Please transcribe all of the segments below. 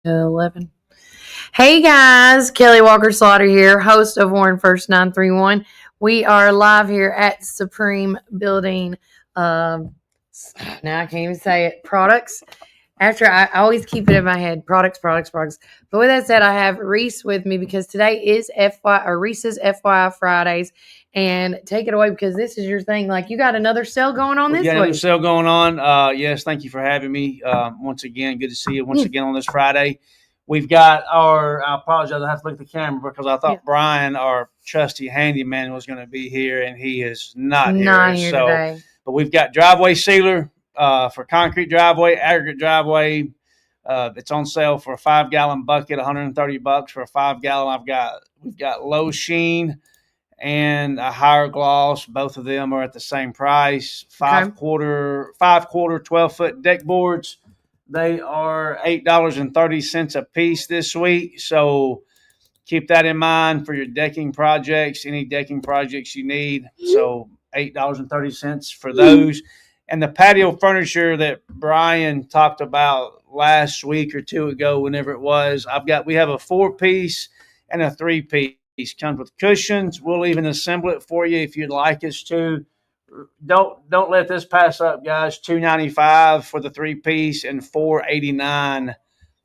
11. Hey guys, Kelly Walker Slaughter here, host of Warren First 931. We are live here at Supreme Building. Now I can't even say it. Products. After I always keep it in my head, products. But with that said, I have Reece with me because today is Reese's FYI Fridays. And take it away because this is your thing. Like, you got another sale going on this week. Another sale going on. Yes, thank you for having me. Once again, good to see you once again on this Friday. We've got I apologize, I have to look at the camera because I thought Brian, our trusty handyman, was going to be here, and he is not here. Today. But we've got driveway sealer for concrete driveway, aggregate driveway. It's on sale for a 5-gallon bucket, $130 for a 5-gallon. We've got low sheen and a higher gloss. Both of them are at the same price. 5-quarter 12-foot deck boards. They are $8.30 a piece this week. So keep that in mind for your decking projects, any decking projects you need. So $8.30 for those. And the patio furniture that Brian talked about last week or two ago, whenever it was, we have a 4-piece and a 3-piece. Comes with cushions. We'll even assemble it for you if you'd like us to. Don't let this pass up, guys. $295 for the 3-piece and $489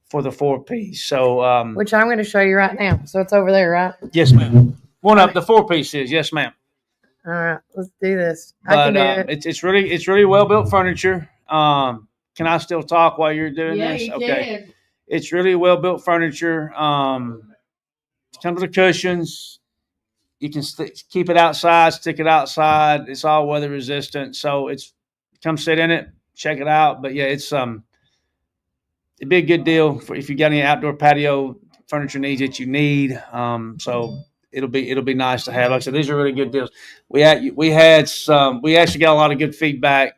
for the 4-piece. So, which I'm going to show you right now. So it's over there, right? Yes, ma'am. One up the 4-piece is yes, ma'am. All right, let's do this. I can do it. It's really well built furniture. Can I still talk while you're doing this? You can. It's really well built furniture. Comes with the cushions. You can keep it outside, stick it outside. It's all weather resistant. So come sit in it, check it out. But yeah, it'd be a good deal for if you got any outdoor patio furniture needs that you need. So it'll be nice to have. Like I said, these are really good deals. We actually got a lot of good feedback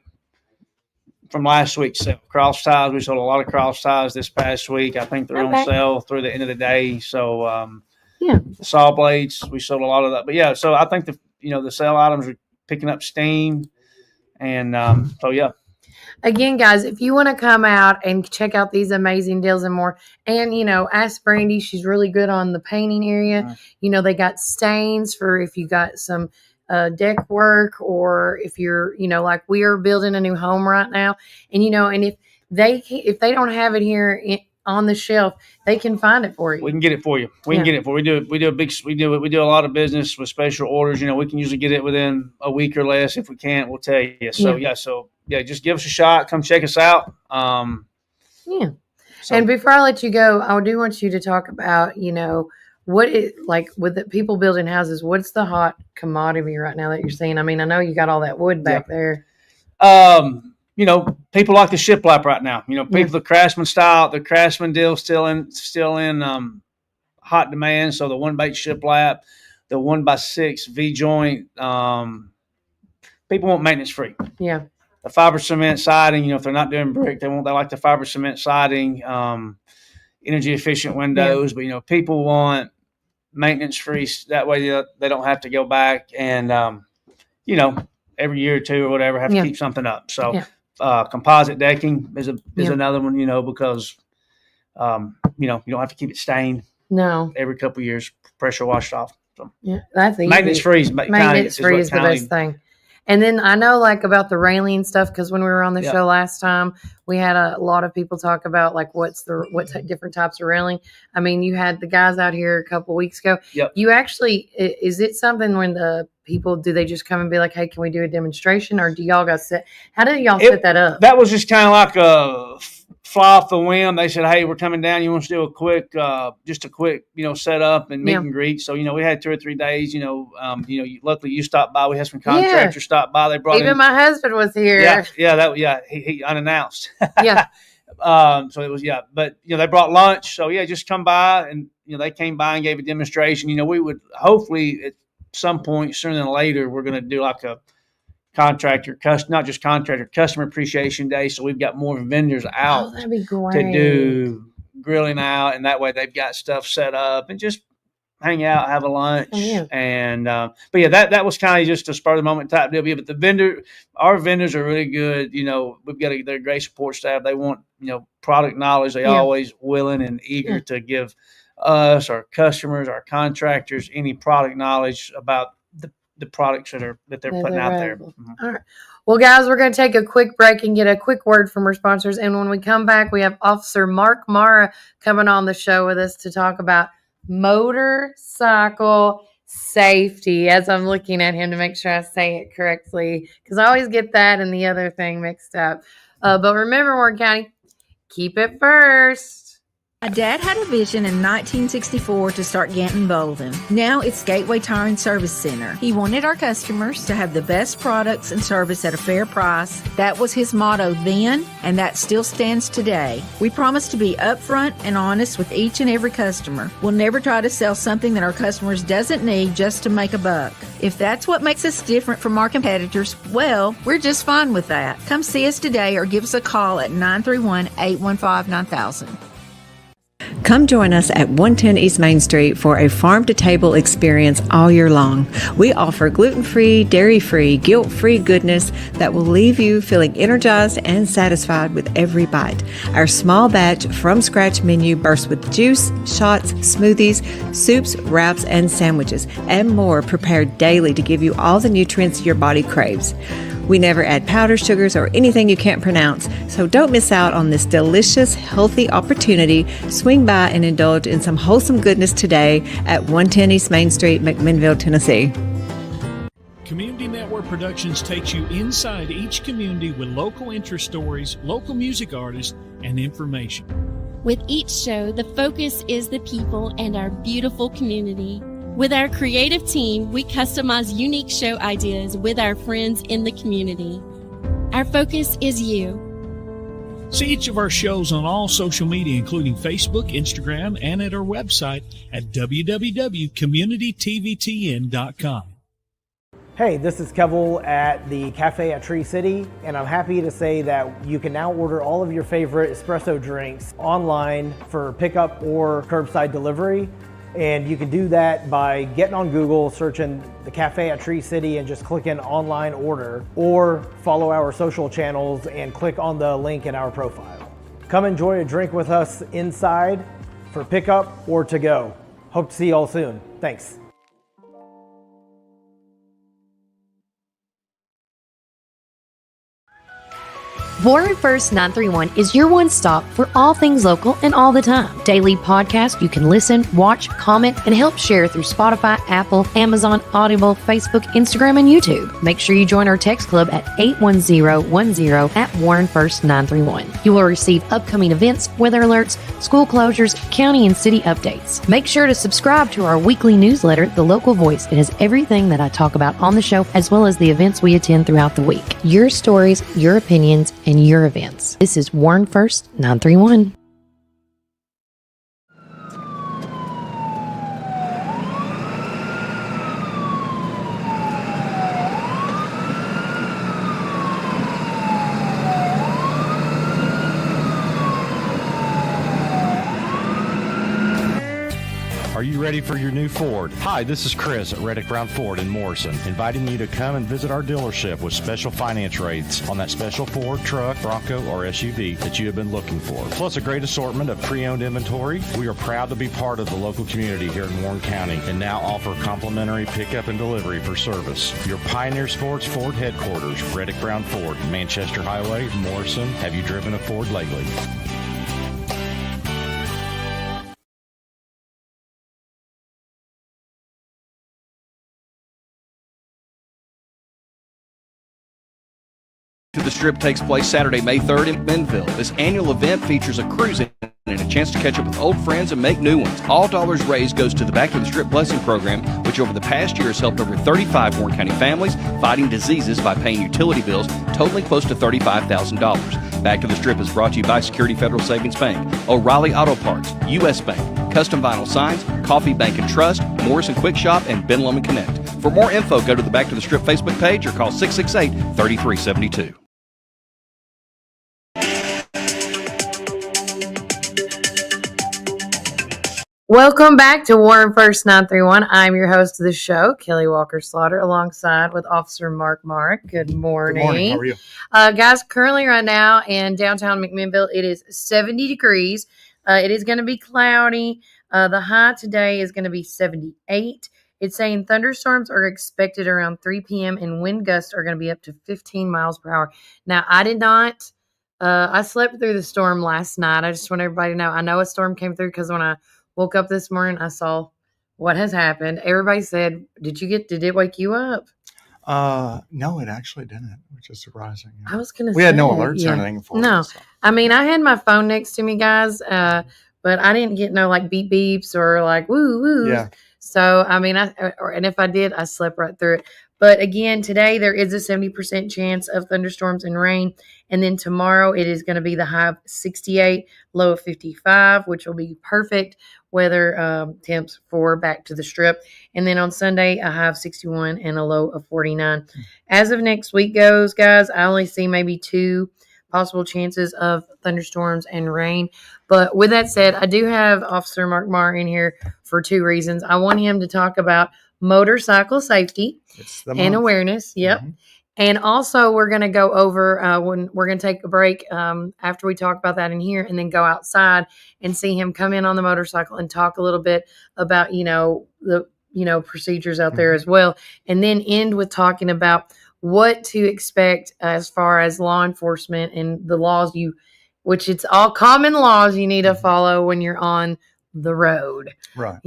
from last week's sale. Cross ties. We sold a lot of cross ties this past week. I think they're on sale through the end of the day. So the saw blades, we sold a lot of that. But yeah, so I think the sale items are picking up steam, and so yeah. Again, guys, if you want to come out and check out these amazing deals and more, and ask Brandy, she's really good on the painting area. Mm-hmm. They got stains for if you got some deck work, or if you're like we are building a new home right now, and and if they don't have it here on the shelf, they can find it for you. We can get it for you. We can get it for you. We do a lot of business with special orders. We can usually get it within a week or less. If we can't, we'll tell you. So just give us a shot. Come check us out. And before I let you go, I do want you to talk about what it like with the people building houses. What's the hot commodity right now that you're seeing? I mean, I know you got all that wood back there. People like the shiplap right now. The Craftsman style, the Craftsman deal still in hot demand. So the 1x8 shiplap, the 1x6 V joint. People want maintenance free. Yeah. The fiber cement siding. If they not doing brick, they like the fiber cement siding. Energy efficient windows. Yeah. But people want maintenance free. That way they don't have to go back and every year or two or whatever have to keep something up. So. Yeah. Composite decking is another one, because you don't have to keep it stained. No, every couple of years, pressure washed off. So that's easy. Maintenance free is the best thing. And then I know about the railing stuff because when we were on the show last time, we had a lot of people talk about what different types of railing. I mean, you had the guys out here a couple of weeks ago. Yep. You actually, is it something when the people, do they just come and be like, hey, can we do a demonstration, or do y'all how did y'all set that up? That was just kind of like a fly off the whim. They said, hey, we're coming down. You want us to do a quick set up and meet and greet. So, we had 2 or 3 days, luckily you stopped by. We had some contractors stop by. They brought even my husband was here. He unannounced. Yeah. So it was, but they brought lunch. So just come by, and, they came by and gave a demonstration. We would hopefully at some point sooner than later, we're going to do like a customer appreciation day. So we've got more vendors out that'd be great. to do grilling out, and that way they've got stuff set up and just hang out, have a lunch. Oh, yeah. And but yeah, that was kind of just a spur of the moment type deal. Yeah, but our vendors are really good. You know, they're a great support staff. They want, you know, product knowledge. They always willing and eager to give us, our customers, our contractors, any product knowledge about the products that they're putting out there. Mm-hmm. All right. Well, guys, we're going to take a quick break and get a quick word from our sponsors. And when we come back, we have Officer Mark Mara coming on the show with us to talk about motorcycle safety, as I'm looking at him to make sure I say it correctly, because I always get that and the other thing mixed up. But remember, Warren County, keep it first. My dad had a vision in 1964 to start Ganton Bolden. Now it's Gateway Tire and Service Center. He wanted our customers to have the best products and service at a fair price. That was his motto then, and that still stands today. We promise to be upfront and honest with each and every customer. We'll never try to sell something that our customers doesn't need just to make a buck. If that's what makes us different from our competitors, well, we're just fine with that. Come see us today or give us a call at 931-815-9000. Come join us at 110 East Main Street for a farm-to-table experience all year long. We offer gluten-free, dairy-free, guilt-free goodness that will leave you feeling energized and satisfied with every bite. Our small batch from-scratch menu bursts with juice, shots, smoothies, soups, wraps, and sandwiches, and more prepared daily to give you all the nutrients your body craves. We never add powder, sugars, or anything you can't pronounce, so don't miss out on this delicious, healthy opportunity. Swing by and indulge in some wholesome goodness today at 110 East Main Street, McMinnville, Tennessee. Community Network Productions takes you inside each community with local interest stories, local music artists, and information. With each show, the focus is the people and our beautiful community. With our creative team, we customize unique show ideas with our friends in the community. Our focus is you. See each of our shows on all social media, including Facebook, Instagram, and at our website at www.communitytvtn.com. Hey, this is Kevel at the Cafe at Tree City, and I'm happy to say that you can now order all of your favorite espresso drinks online for pickup or curbside delivery. And you can do that by getting on Google, searching the Cafe at Tree City and just clicking online order, or follow our social channels and click on the link in our profile. Come enjoy a drink with us inside for pickup or to go. Hope to see you all soon. Thanks. Warren First 931 is your one stop for all things local and all the time. Daily podcast you can listen, watch, comment, and help share through Spotify, Apple, Amazon, Audible, Facebook, Instagram, and YouTube. Make sure you join our text club at 81010 at Warren First 931. You will receive upcoming events, weather alerts, school closures, county and city updates. Make sure to subscribe to our weekly newsletter, The Local Voice. It has everything that I talk about on the show, as well as the events we attend throughout the week. Your stories, your opinions, and your events. This is Warren First 931. Are you ready for your new Ford? Hi, this is Chris at Reddick Brown Ford in Morrison, inviting you to come and visit our dealership with special finance rates on that special Ford truck, Bronco, or SUV that you have been looking for. Plus a great assortment of pre-owned inventory. We are proud to be part of the local community here in Warren County and now offer complimentary pickup and delivery for service. Your Pioneer Sports Ford headquarters, Reddick Brown Ford, Manchester Highway, Morrison. Have you driven a Ford lately? The Strip takes place Saturday, May 3rd in Bentonville. This annual event features a cruise and a chance to catch up with old friends and make new ones. All dollars raised goes to the Back to the Strip Blessing Program, which over the past year has helped over 35 Warren County families fighting diseases by paying utility bills totaling close to $35,000. Back to the Strip is brought to you by Security Federal Savings Bank, O'Reilly Auto Parts, U.S. Bank, Custom Vinyl Signs, Coffee Bank and Trust, Morrison Quick Shop, and Ben Lomond Connect. For more info, go to the Back to the Strip Facebook page or call 668-3372. Welcome back to Warren First 931. I'm your host of the show, Kelly Walker Slaughter, alongside with Officer Mark Mark. Good morning. Good morning. How are you? Guys, currently right now in downtown McMinnville, it is 70 degrees. It is going to be cloudy. The high today is going to be 78. It's saying thunderstorms are expected around 3 p.m. and wind gusts are going to be up to 15 miles per hour. Now, I did not. I slept through the storm last night. I just want everybody to know. I know a storm came through because when I woke up this morning, I saw what has happened. Everybody said, did it wake you up? No, it actually didn't, which is surprising. I was going to say. We had no alerts or anything for No. it. So. I mean, I had my phone next to me, guys, but I didn't get no like beep beeps or like woo woo. Yeah. So, I mean, and if I did, I slept right through it. But again, today there is a 70% chance of thunderstorms and rain. And then tomorrow it is going to be the high of 68, low of 55, which will be perfect weather temps for back to the strip. And then on Sunday, a high of 61 and a low of 49. As of next week goes, guys, I only see maybe 2 possible chances of thunderstorms and rain. But with that said, I do have Officer Mark Marr in here for 2 reasons. I want him to talk about motorcycle safety and awareness. Yep. Mm-hmm. And also we're going to go over when we're going to take a break after we talk about that in here and then go outside and see him come in on the motorcycle and talk a little bit about, the procedures out there as well. And then end with talking about what to expect as far as law enforcement and the laws which it's all common laws you need to follow when you're on the road. Right.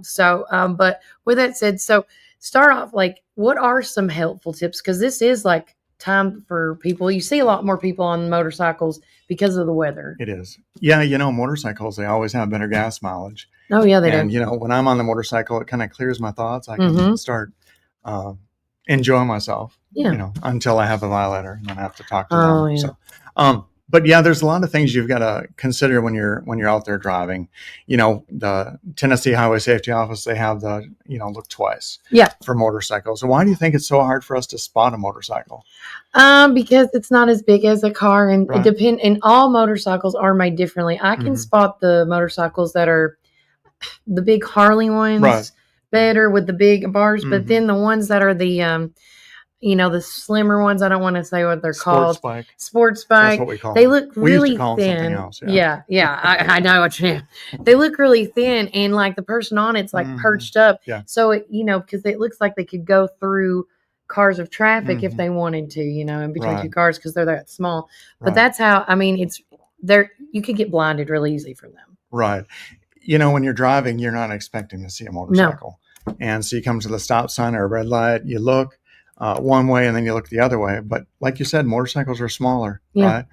So, but with that said, so start off, like, what are some helpful tips? Because this is like time for people. You see a lot more people on motorcycles because of the weather. It is. Yeah. Motorcycles, they always have better gas mileage. Oh, yeah, they do. And, when I'm on the motorcycle, it kind of clears my thoughts. I can start enjoying myself, until I have a violator and then I have to talk to them. Yeah. So, but yeah, there's a lot of things you've got to consider when you're out there driving. The Tennessee Highway Safety Office, they have the, look twice for motorcycles. So why do you think it's so hard for us to spot a motorcycle? Because it's not as big as a car, and and all motorcycles are made differently. I can spot the motorcycles that are the big Harley ones better with the big bars, but then the ones that are the the slimmer ones, I don't want to say what they're called. Sports bike. That's what we call they them. look We really used to call them thin. something else, Yeah. I know what you mean. They look really thin, and like the person on it's like perched up. Yeah. So it, because it looks like they could go through cars of traffic if they wanted to, in between 2 cars because they're that small. But that's how, it's there. You could get blinded really easy from them. Right. When you're driving, you're not expecting to see a motorcycle. No. And so you come to the stop sign or a red light, you look one way and then you look the other way. But like you said, motorcycles are smaller, right?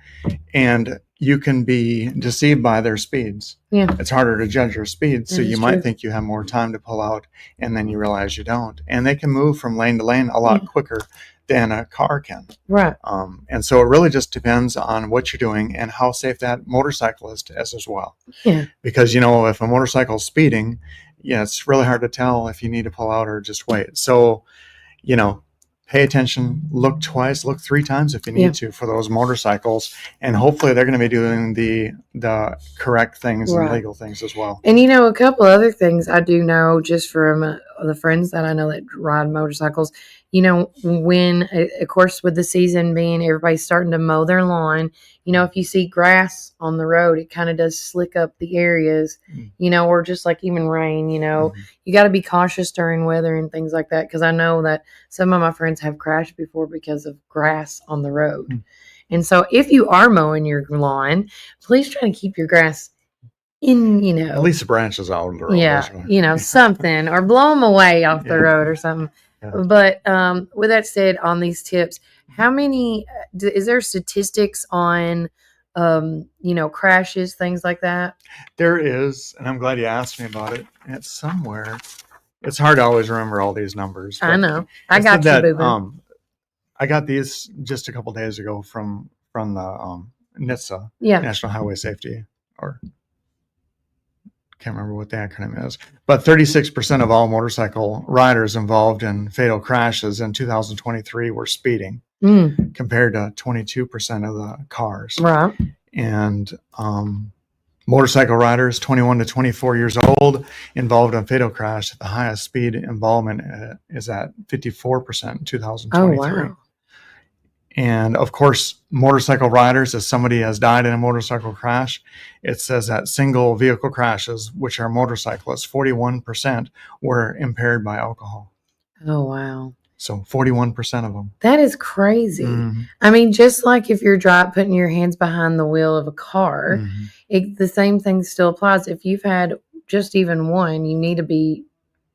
And you can be deceived by their speeds. Yeah. It's harder to judge their speeds. So you might think you have more time to pull out and then you realize you don't. And they can move from lane to lane a lot quicker than a car can. Right. And so it really just depends on what you're doing and how safe that motorcyclist is as well. Yeah. Because, if a motorcycle is speeding, it's really hard to tell if you need to pull out or just wait. So, pay attention, look twice, look 3 times if you need to for those motorcycles. And hopefully they're going to be doing the correct things and legal things as well. And, a couple other things I do know just from the friends that I know that ride motorcycles, when, of course, with the season being everybody's starting to mow their lawn, if you see grass on the road, it kind of does slick up the areas, or just like even rain, you got to be cautious during weather and things like that. Cause I know that some of my friends have crashed before because of grass on the road. And so if you are mowing your lawn, please try to keep your grass in, at least the branches out of the road. Yeah. Something, or blow them away off the road or something. Yeah. But with that said, on these tips, how many is there statistics on crashes, things like that? There is, and I'm glad you asked me about it. It's somewhere. It's hard to always remember all these numbers. I know. I got you, boo-boo. I got these just a couple days ago from the NHTSA, National Highway Safety, or can't remember what the acronym is, but 36% of all motorcycle riders involved in fatal crashes in 2023 were speeding, compared to 22% of the cars. Right. And Motorcycle riders 21 to 24 years old involved in fatal crash. The highest speed involvement is at 54% in 2023. Oh, wow. And of course, motorcycle riders, if somebody has died in a motorcycle crash, it says that single vehicle crashes, which are motorcyclists, 41% were impaired by alcohol. Oh, wow. So 41% of them. That is crazy. Mhm. I mean, just like if you're putting your hands behind the wheel of a car, the same thing still applies. If you've had just even one, you need to be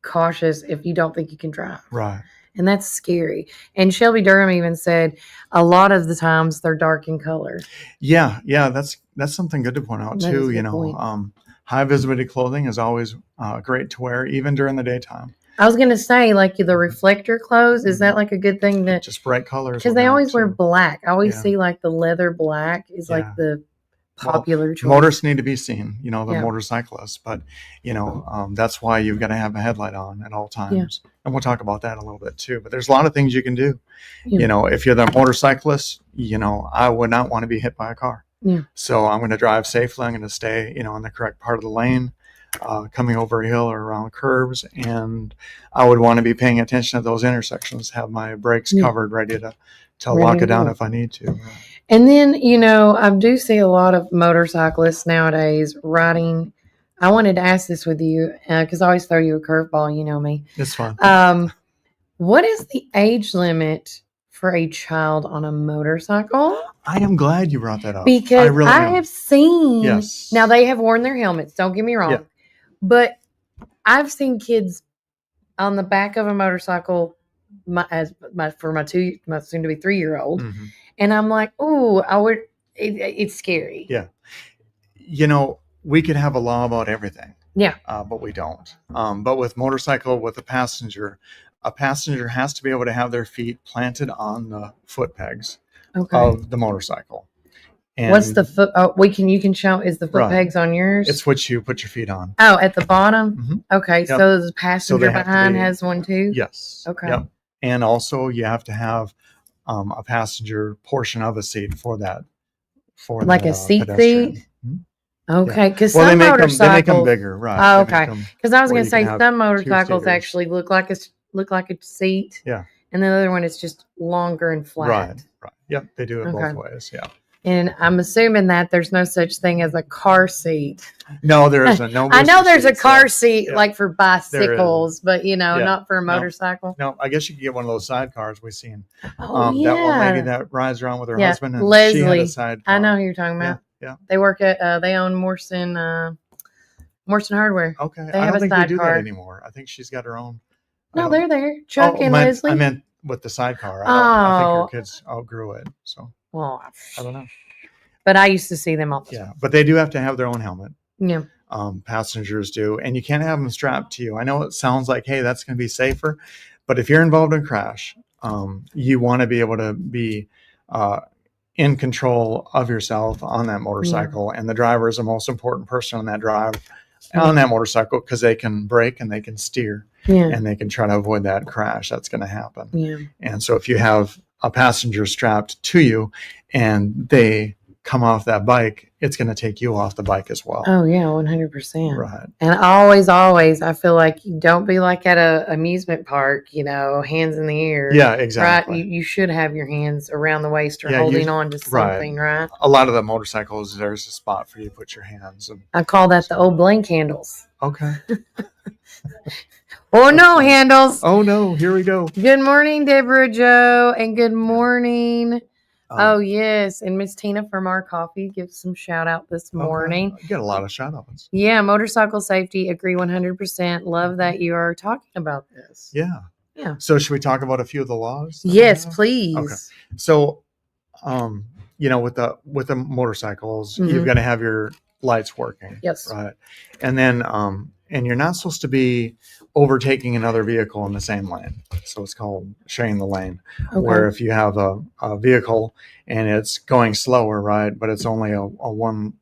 cautious if you don't think you can drive. Right. And that's scary. And Shelby Durham even said a lot of the times they're dark in color. Yeah, that's something good to point out That is too. a good point. High visibility clothing is always great to wear, even during the daytime. I was going to say, like the reflector clothes, is that like a good thing that Just bright colors? because they always wear black. I always Yeah. see like the leather black is like the popular choice. Motorists need to be seen, the Yeah. motorcyclists, but that's why you've got to have a headlight on at all times. And we'll talk about that a little bit too. But there's a lot of things you can do. Yeah. If you're the motorcyclist, I would not want to be hit by a car. Yeah. So I'm going to drive safely. I'm going to stay, in the correct part of the lane, coming over a hill or around curves. And I would want to be paying attention to those intersections, have my brakes covered, ready to lock it down if I need to. And then, I do see a lot of motorcyclists nowadays riding. I wanted to ask this with you because I always throw you a curveball. You know me. It's fun. What is the age limit for a child on a motorcycle? I am glad you brought that up. Because I have seen. Yes. Now, they have worn their helmets. Don't get me wrong. Yeah. But I've seen kids on the back of a motorcycle for my soon to be 3-year-old. Mm-hmm. And I'm like, oh, it's scary. Yeah. We could have a law about everything. Yeah. But we don't. But with motorcycle, with a passenger has to be able to have their feet planted on the foot pegs of the motorcycle. And what's the foot? Oh, you can show. Is the foot pegs on yours? It's what you put your feet on. Oh, at the bottom? Mm-hmm. Okay. Yep. So the passenger behind has one too? Yes. Okay. Yep. And also you have to have a passenger portion of a seat for that. Like a seat pedestrian. seat? Mm-hmm. Okay. Because some motorcycles. They make them bigger, right? Oh, okay. Because I was going to say some motorcycles actually look like a seat. Yeah. And the other one is just longer and flat. Right. Yep. They do it both ways. Yeah. And I'm assuming that there's no such thing as a car seat. No, there isn't. No. I know there's a car seat like for bicycles, but not for a motorcycle. No, I guess you could get one of those sidecars we've seen. Oh, that one lady that rides around with her husband, and Leslie. She had a sidecar. I know who you're talking about. Yeah. They work at they own Morrison Hardware. Okay. They I have don't think a they do that sidecar anymore. I think she's got her own. No, they're there. Chuck and Leslie. I meant with the sidecar. I think her kids outgrew it. So. Well, I don't know. But I used to see them all the time. Yeah, but they do have to have their own helmet. Yeah. Passengers do. And you can't have them strapped to you. I know it sounds like, hey, that's going to be safer. But if you're involved in a crash, you want to be able to be in control of yourself on that motorcycle. Yeah. And the driver is the most important person on that drive, on that motorcycle, because they can brake and they can steer. Yeah. And they can try to avoid that crash that's going to happen. Yeah. And so if you have a passenger strapped to you and they come off that bike, it's going to take you off the bike as well. Oh yeah, 100%. Right. And always, I feel like you don't be like at a amusement park, hands in the air. Yeah, exactly. Right. You should have your hands around the waist or holding on to something, right? A lot of the motorcycles, there's a spot for you to put your hands. I call that the old blank handles. Okay. Oh no, handles. Oh no, here we go. Good morning, Deborah Joe, and good morning. Oh yes, and Miss Tina from our coffee gives some shout out this morning. You get a lot of shout outs. Yeah, motorcycle safety, agree 100%. Love that you are talking about this. Yeah. Yeah. So should we talk about a few of the laws? Yes, please. Okay. So with the motorcycles, you've got to have your lights working. Yes. Right. And then and you're not supposed to be overtaking another vehicle in the same lane. So it's called sharing the lane, where if you have a vehicle and it's going slower, right, but it's only a one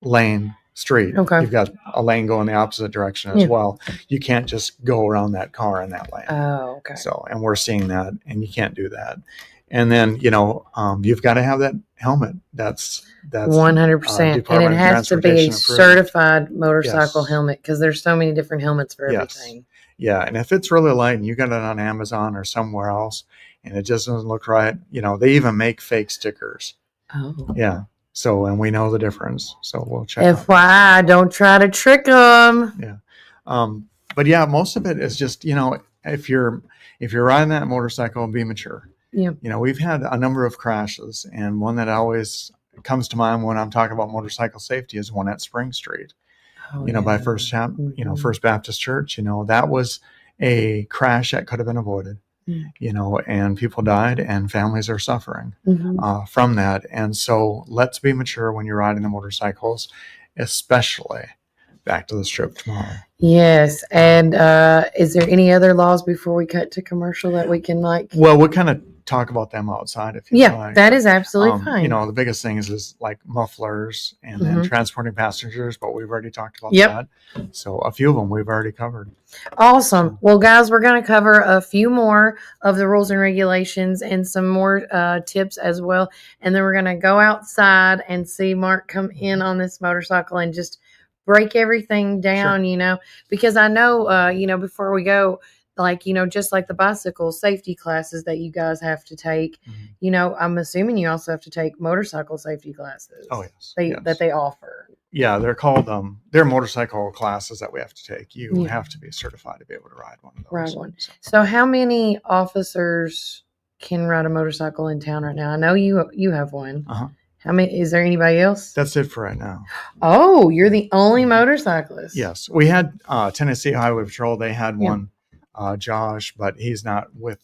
lane street. Okay. You've got a lane going the opposite direction as well. You can't just go around that car in that lane. Oh, okay. So, and we're seeing that, and you can't do that. And then, you've got to have that helmet. That's 100%. And it has to be a certified motorcycle helmet because there's so many different helmets for everything. Yeah. And if it's really light and you got it on Amazon or somewhere else and it just doesn't look right, they even make fake stickers. Oh. Yeah. So, and we know the difference. So we'll check. FYI, don't try to trick them. Yeah. But yeah, most of it is just, if you're riding that motorcycle, be mature. Yeah. We've had a number of crashes, and one that always comes to mind when I'm talking about motorcycle safety is one at Spring Street. By First Baptist Church. That was a crash that could have been avoided. And people died, and families are suffering from that. And so, let's be mature when you're riding the motorcycles, especially back to the strip tomorrow. Yes. And is there any other laws before we cut to commercial that we can Well, we'll kind of talk about them outside if you like. That is absolutely fine. The biggest things is like mufflers and then transporting passengers, but we've already talked about that. So a few of them we've already covered. Awesome. Well, guys, we're going to cover a few more of the rules and regulations and some more tips as well. And then we're going to go outside and see Mark come in on this motorcycle and just break everything down, because I know, before we go, just like the bicycle safety classes that you guys have to take, I'm assuming you also have to take motorcycle safety classes. Oh, yes. That they offer. Yeah, they're called, they're motorcycle classes that we have to take. You have to be certified to be able to ride one of those. Ride one. So how many officers can ride a motorcycle in town right now? I know you have one. Uh-huh. How many? Is there anybody else? That's it for right now. Oh, you're the only motorcyclist. Yes. We had Tennessee Highway Patrol. They had one, Josh, but he's not with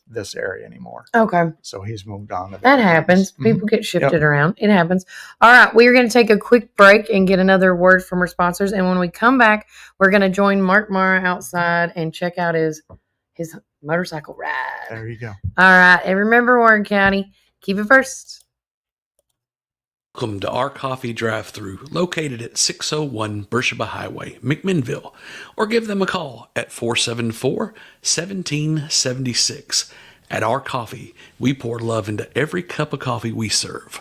this area anymore. Okay. So he's moved on. That happens. People get shifted around. It happens. All right. We are going to take a quick break and get another word from our sponsors. And when we come back, we're going to join Mark Mara outside and check out his motorcycle ride. There you go. All right. And remember, Warren County, keep it first. Welcome to our coffee drive-thru located at 601 Beersheba Highway, McMinnville, or give them a call at 474-1776. At our coffee, we pour love into every cup of coffee we serve.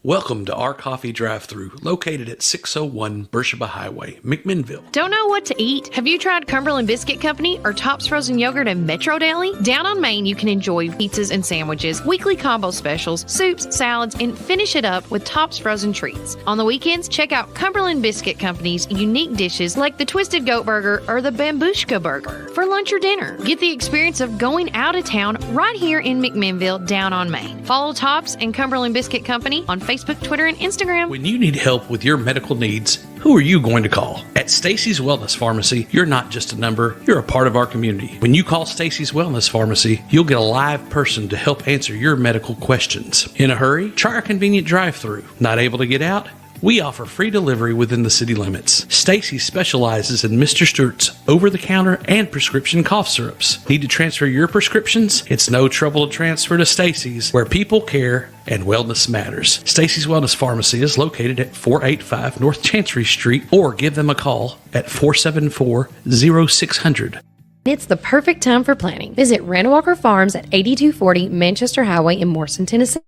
Welcome to our coffee drive-thru located at 601 Beersheba Highway, McMinnville. Don't know what to eat? Have you tried Cumberland Biscuit Company or Tops Frozen Yogurt and Metro Deli? Down on Main, you can enjoy pizzas and sandwiches, weekly combo specials, soups, salads, and finish it up with Tops Frozen Treats. On the weekends, check out Cumberland Biscuit Company's unique dishes like the Twisted Goat Burger or the Bambushka Burger for lunch or dinner. Get the experience of going out of town right here in McMinnville, down on Main. Follow Tops and Cumberland Biscuit Company on Facebook, Twitter, and Instagram. When you need help with your medical needs, who are you going to call? At Stacy's Wellness Pharmacy, you're not just a number, you're a part of our community. When you call Stacy's Wellness Pharmacy, you'll get a live person to help answer your medical questions. In a hurry? Try our convenient drive-thru. Not able to get out? We offer free delivery within the city limits. Stacy specializes in Mr. Stewart's over-the-counter and prescription cough syrups. Need to transfer your prescriptions? It's no trouble to transfer to Stacy's, where people care and wellness matters. Stacy's Wellness Pharmacy is located at 485 North Chancery Street, or give them a call at 474-0600. It's the perfect time for planning. Visit Randall Walker Farms at 8240 Manchester Highway in Morrison, Tennessee.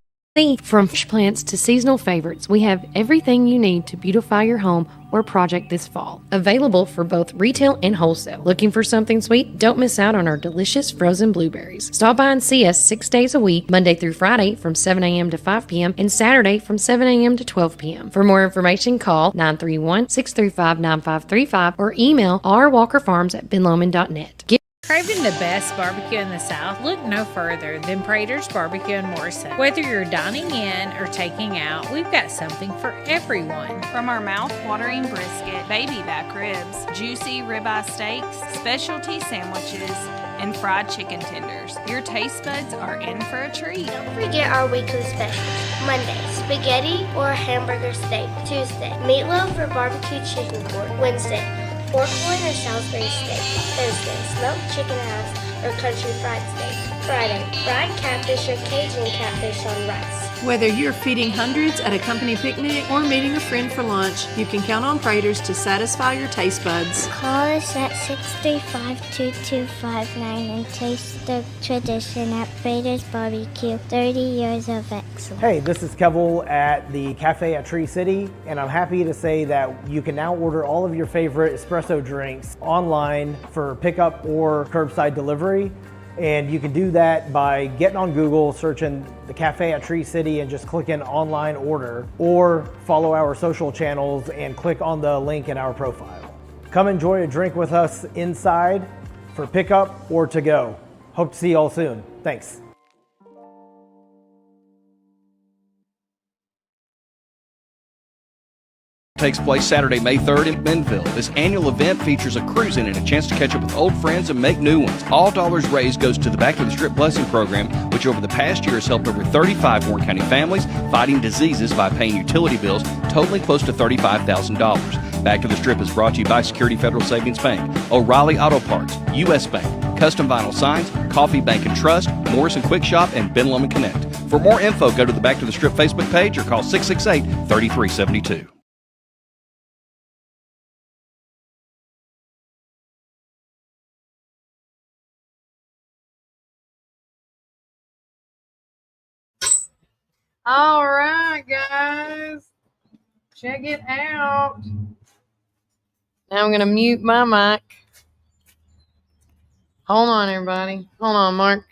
From fresh plants to seasonal favorites, we have everything you need to beautify your home or project this fall. Available for both retail and wholesale. Looking for something sweet? Don't miss out on our delicious frozen blueberries. Stop by and see us 6 days a week, Monday through Friday from 7 a.m. to 5 p.m. and Saturday from 7 a.m. to 12 p.m. For more information, call 931-635-9535 or email rwalkerfarms@benlomond.net. Craving the best barbecue in the South? Look no further than Prater's Barbecue in Morrison. Whether you're dining in or taking out, we've got something for everyone. From our mouth-watering brisket, baby back ribs, juicy ribeye steaks, specialty sandwiches, and fried chicken tenders, your taste buds are in for a treat. Don't forget our weekly specials. Monday, spaghetti or hamburger steak. Tuesday, meatloaf or barbecue chicken pork. Wednesday, pork loin or Salisbury steak. Thursday, smoked chicken halves or country fried steak. Friday, fried catfish or Cajun catfish on rice. Whether you're feeding hundreds at a company picnic or meeting a friend for lunch, you can count on Praters to satisfy your taste buds. Call us at 635-2259 and taste the tradition at Prater's Barbecue. 30 years of excellence. Hey, this is Kevel at the Cafe at Tree City, and I'm happy to say that you can now order all of your favorite espresso drinks online for pickup or curbside delivery. And you can do that by getting on Google, searching the Cafe at Tree City and just clicking online order, or follow our social channels and click on the link in our profile. Come enjoy a drink with us inside for pickup or to go. Hope to see you all soon. Thanks. Takes place Saturday, May 3rd in Bentonville. This annual event features a cruising and a chance to catch up with old friends and make new ones. All dollars raised goes to the Back to the Strip Blessing Program, which over the past year has helped over 35 Warren County families fighting diseases by paying utility bills totaling close to $35,000. Back to the Strip is brought to you by Security Federal Savings Bank, O'Reilly Auto Parts, U.S. Bank, Custom Vinyl Signs, Coffee Bank and Trust, Morrison Quick Shop, and Ben Lomond Connect. For more info, go to the Back to the Strip Facebook page or call 668-3372. All right, guys. Check it out. Now I'm going to mute my mic. Hold on, everybody. Hold on, Mark.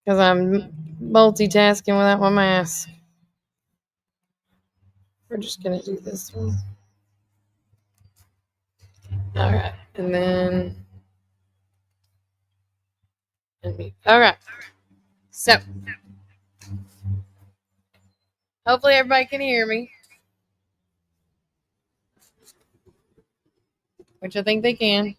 Because I'm multitasking without my mask. We're just going to do this one. All right. And then unmute. All right. So hopefully everybody can hear me, which I think they can.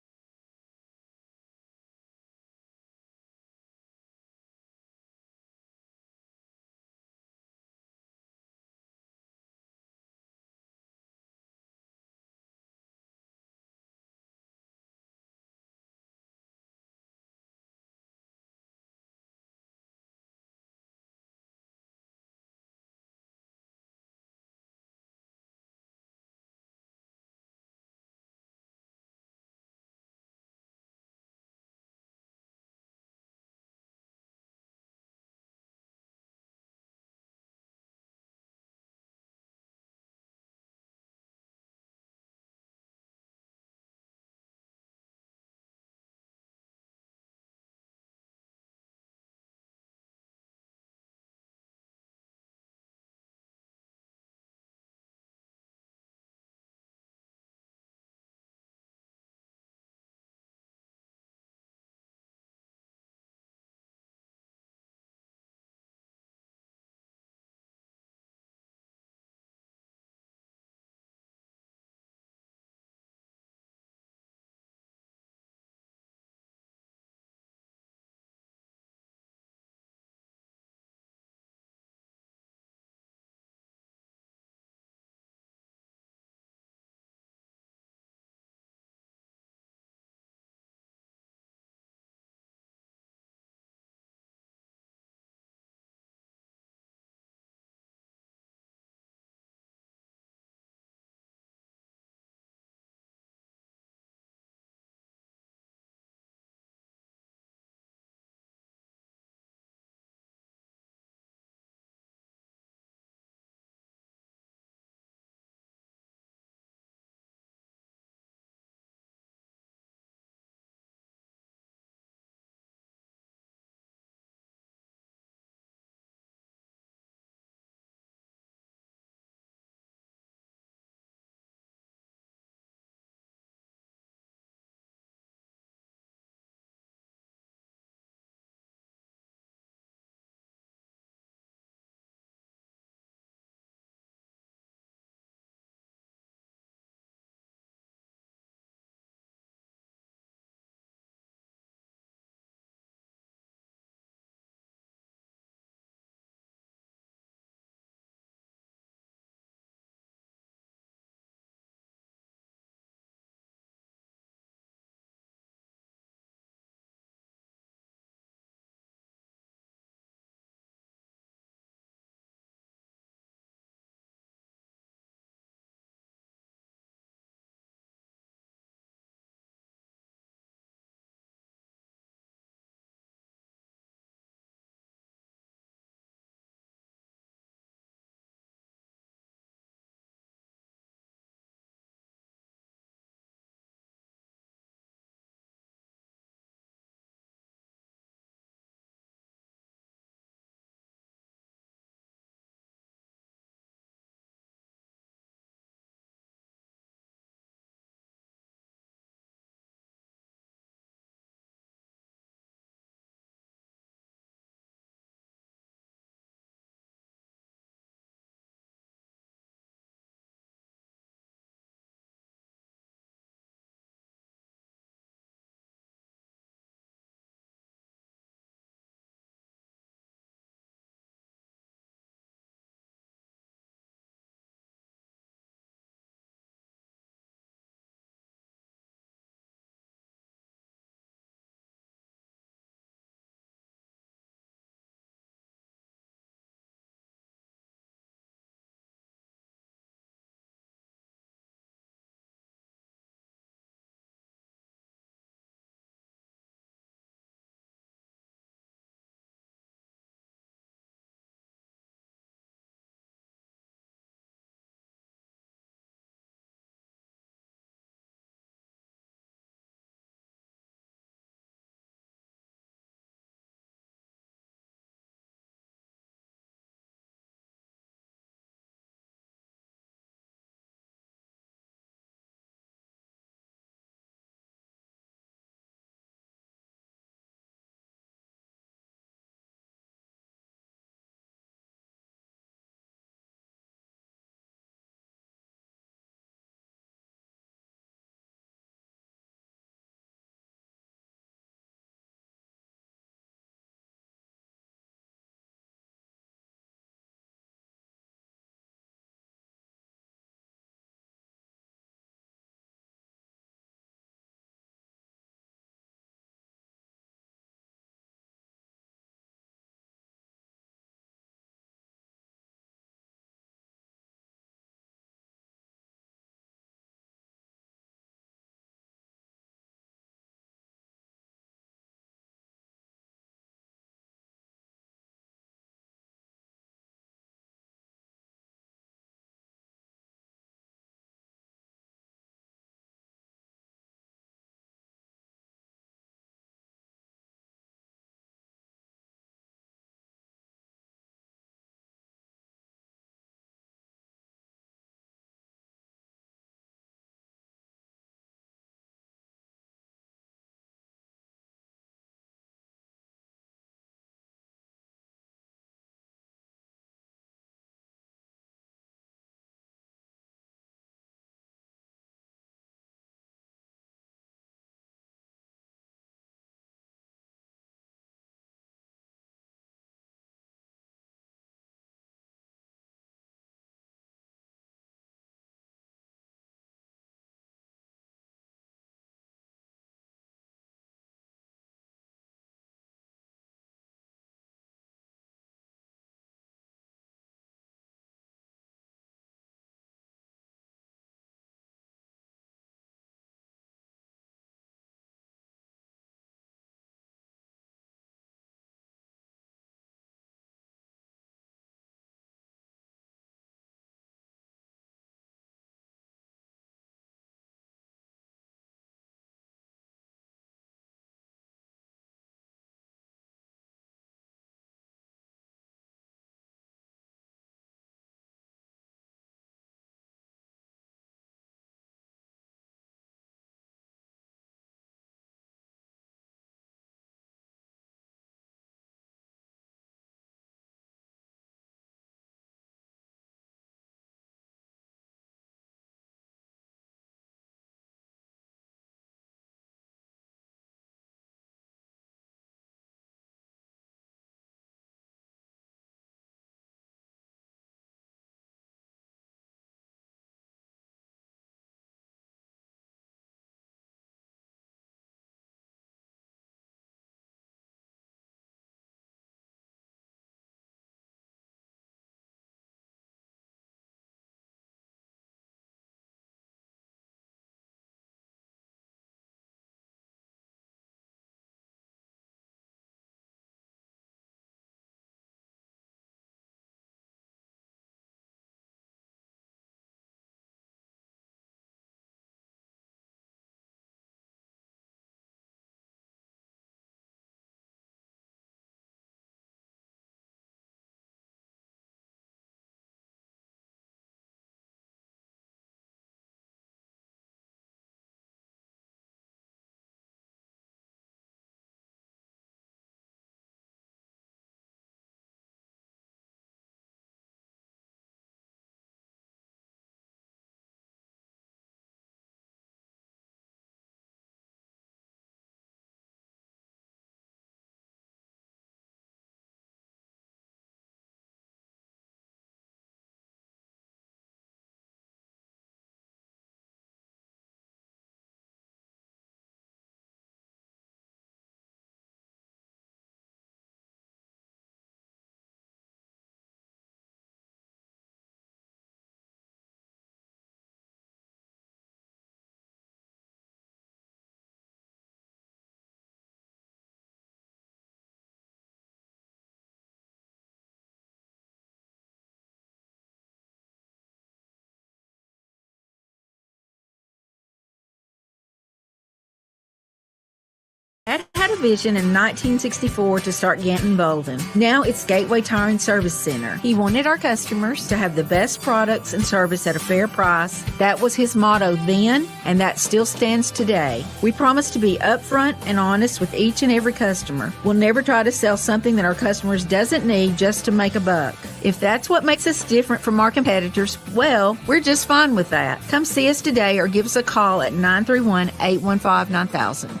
a vision in 1964 to start Ganton Bolden. Now it's Gateway Tire and Service Center. He wanted our customers to have the best products and service at a fair price. That was his motto then, and that still stands today. We promise to be upfront and honest with each and every customer. We'll never try to sell something that our customers doesn't need just to make a buck. If that's what makes us different from our competitors, well, we're just fine with that. Come see us today or give us a call at 931-815-9000.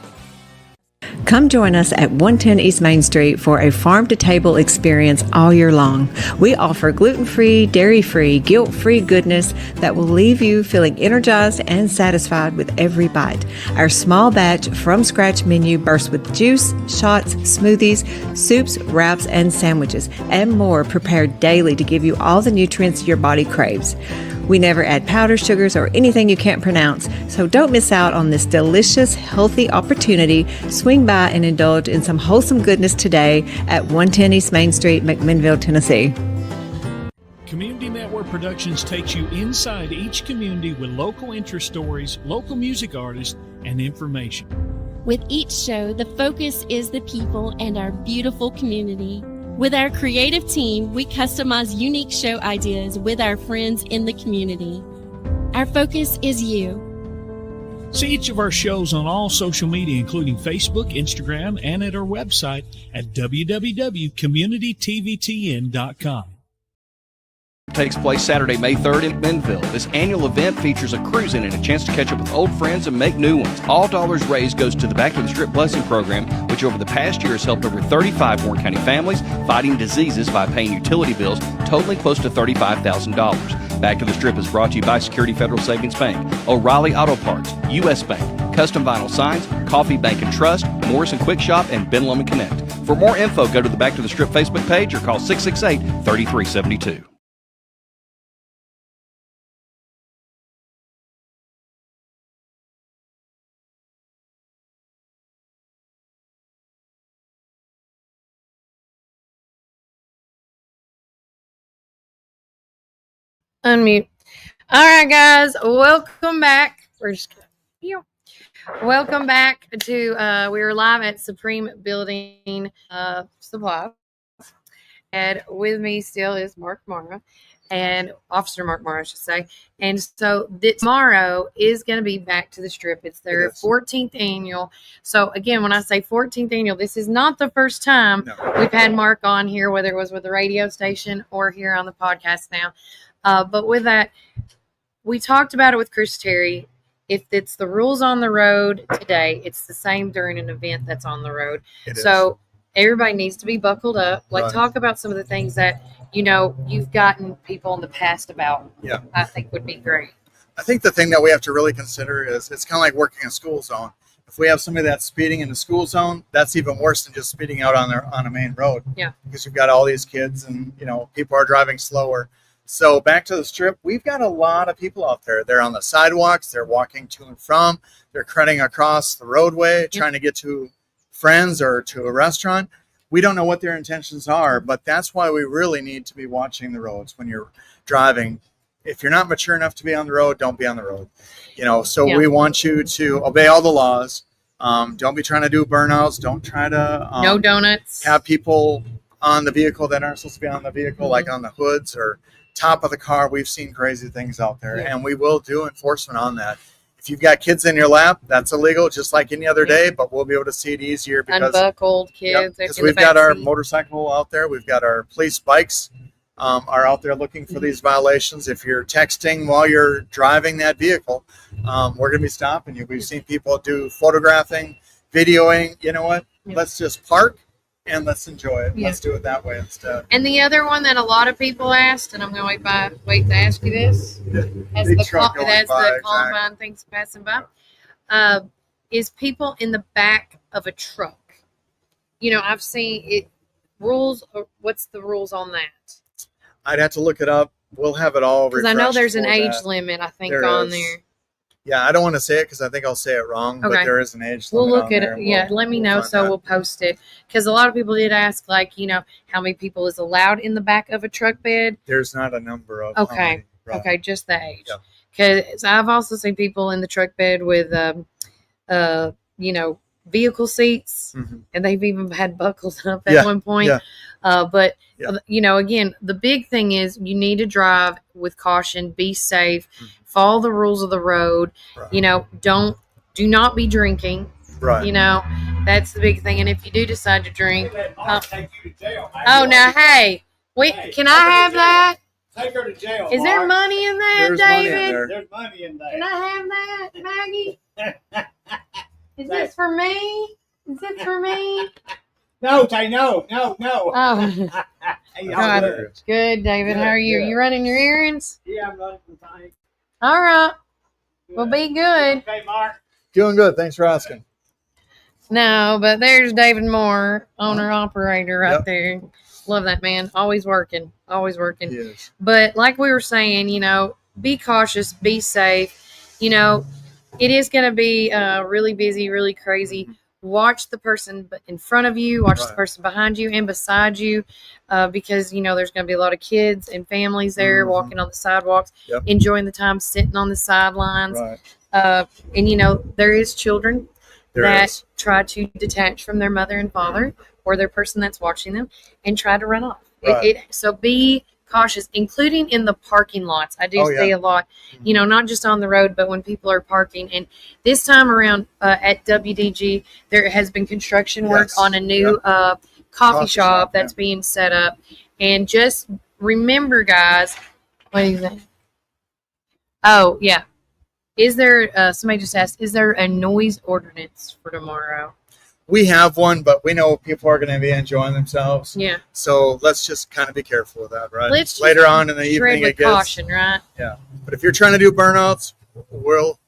Come join us at 110 East Main Street for a farm-to-table experience all year long. We offer gluten-free, dairy-free, guilt-free goodness that will leave you feeling energized and satisfied with every bite. Our small batch from-scratch menu bursts with juice, shots, smoothies, soups, wraps, and sandwiches, and more prepared daily to give you all the nutrients your body craves. We never add powder, sugars, or anything you can't pronounce, so don't miss out on this delicious, healthy opportunity. Swing by and indulge in some wholesome goodness today at 110 East Main Street, McMinnville, Tennessee. Community Network Productions takes you inside each community with local interest stories, local music artists, and information. With each show, the focus is the people and our beautiful community. With our creative team, we customize unique show ideas with our friends in the community. Our focus is you. See each of our shows on all social media, including Facebook, Instagram, and at our website at www.communitytvtn.com. Takes place Saturday, May 3rd in Bentonville. This annual event features a cruising and a chance to catch up with old friends and make new ones. All dollars raised goes to the Back to the Strip Blessing Program, which over the past year has helped over 35 Warren County families fighting diseases by paying utility bills totaling close to $35,000. Back to the Strip is brought to you by Security Federal Savings Bank, O'Reilly Auto Parts, U.S. Bank, Custom Vinyl Signs, Coffee Bank and Trust, Morrison Quick Shop, and Ben Lomond Connect. For more info, go to the Back to the Strip Facebook page or call 668-3372. Unmute. All right, guys, welcome back. Welcome back to we are live at Supreme Building Supply. And with me still is Mark Mara, and Officer Mark Mara, I should say. And so tomorrow is going to be Back to the Strip. It's their 14th annual. So again, when I say 14th annual, this is not the first time we've had Mark on here, whether it was with the radio station or here on the podcast now. But with that, we talked about it with Chris Terry. If it's the rules on the road today, it's the same during an event that's on the road. So everybody needs to be buckled up. Like, talk about some of the things that, you've gotten people in the past about. Yeah. I think would be great. I think the thing that we have to really consider is it's kind of like working a school zone. If we have somebody that's speeding in the school zone, that's even worse than just speeding out on a main road. Yeah. Because you've got all these kids and, people are driving slower. So Back to the Strip, we've got a lot of people out there. They're on the sidewalks. They're walking to and from. They're cutting across the roadway, trying to get to friends or to a restaurant. We don't know what their intentions are, but that's why we really need to be watching the roads when you're driving. If you're not mature enough to be on the road, don't be on the road. We want you to obey all the laws. Don't be trying to do burnouts. Don't try to no donuts. Have people on the vehicle that aren't supposed to be on the vehicle, like on the hoods or top of the car. We've seen crazy things out there, and we will do enforcement on that. If you've got kids in your lap, that's illegal, just like any other day, but we'll be able to see it easier because unbuckled kids. Because we've got our motorcycle out there, we've got our police bikes are out there looking for these violations. If you're texting while you're driving that vehicle, we're going to be stopping you. We've seen people do photographing, videoing. You know what? Let's just park and let's enjoy it. Let's do it that way instead. And the other one that a lot of people asked, and I'm going to wait to ask you this, as the Columbine thing's passing by, is people in the back of a truck. I've seen it. Rules. What's the rules on that? I'd have to look it up. We'll have it all refreshed. Because I know there's an age limit, I think, on there. Yeah, I don't want to say it because I think I'll say it wrong, but there is an age limit. We'll look at it. Yeah, let me know we'll post it. Because a lot of people did ask, how many people is allowed in the back of a truck bed? There's not a number of. Okay. Okay, just the age. Because I've also seen people in the truck bed with, vehicle seats, and they've even had buckles up at Yeah, one point. yeah. But you know, again, the big thing is you need to drive with caution, be safe, follow the rules of the road. You know, do not be drinking. Right. You know, that's the big thing. And if you do decide to drink, oh, now hey, can I have that? Take her to jail. Is there money in that, There's money in David? there. There's money in there. Can I have that, Maggie? Is this for me? Is this for me? No, Tay, no. Oh, God. Good, David. How are you? Good. You running your errands? Yeah, I'm running the tank. All right. Well, be good. Okay, Mark. Doing good. Thanks for asking. No, but there's David Moore, owner operator right Yep. there. Love that man. Always working. Always working. He is. But like we were saying, you know, be cautious, be safe. You know, it is going to be really busy, really crazy. Watch the person in front of you, watch the person behind you and beside you, because, you know, there's going to be a lot of kids and families there walking on the sidewalks, enjoying the time sitting on the sidelines. Right. And, you know, there is children There that is. try to detach from their mother and father or their person that's watching them and try to run off. Right. So be cautious, including in the parking lots. I do see a lot, you know, not just on the road, but when people are parking. And this time around at WDG, there has been construction work on a new coffee shop that's being set up. And just remember, guys, what do you think? Oh, yeah. Is there, somebody just asked, is there a noise ordinance for tomorrow? We have one, but we know people are going to be enjoying themselves. Yeah. So let's just kind of be careful with that, right? Let's Later on in the tread evening, with it gets caution, right? Yeah. But if you're trying to do burnouts,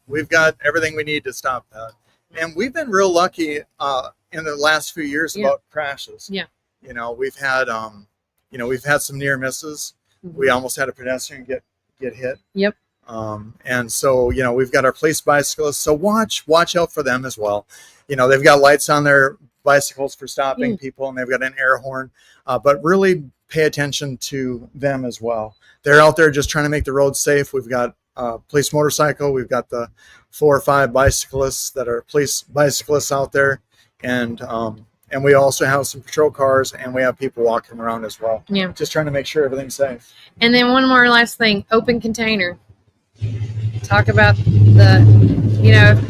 we've got everything we need to stop that. And we've been real lucky in the last few years about crashes. Yeah. You know, we've had some near misses. We almost had a pedestrian get hit. Yep. And so, you know, we've got our police bicyclists. So watch out for them as well. You know, they've got lights on their bicycles for stopping people, and they've got an air horn. But really pay attention to them as well. They're out there just trying to make the road safe. We've got police motorcycle. We've got the 4 or 5 bicyclists that are police bicyclists out there, and we also have some patrol cars, and we have people walking around as well. Yeah. Just trying to make sure everything's safe. And then one more last thing, open container. Talk about the, you know,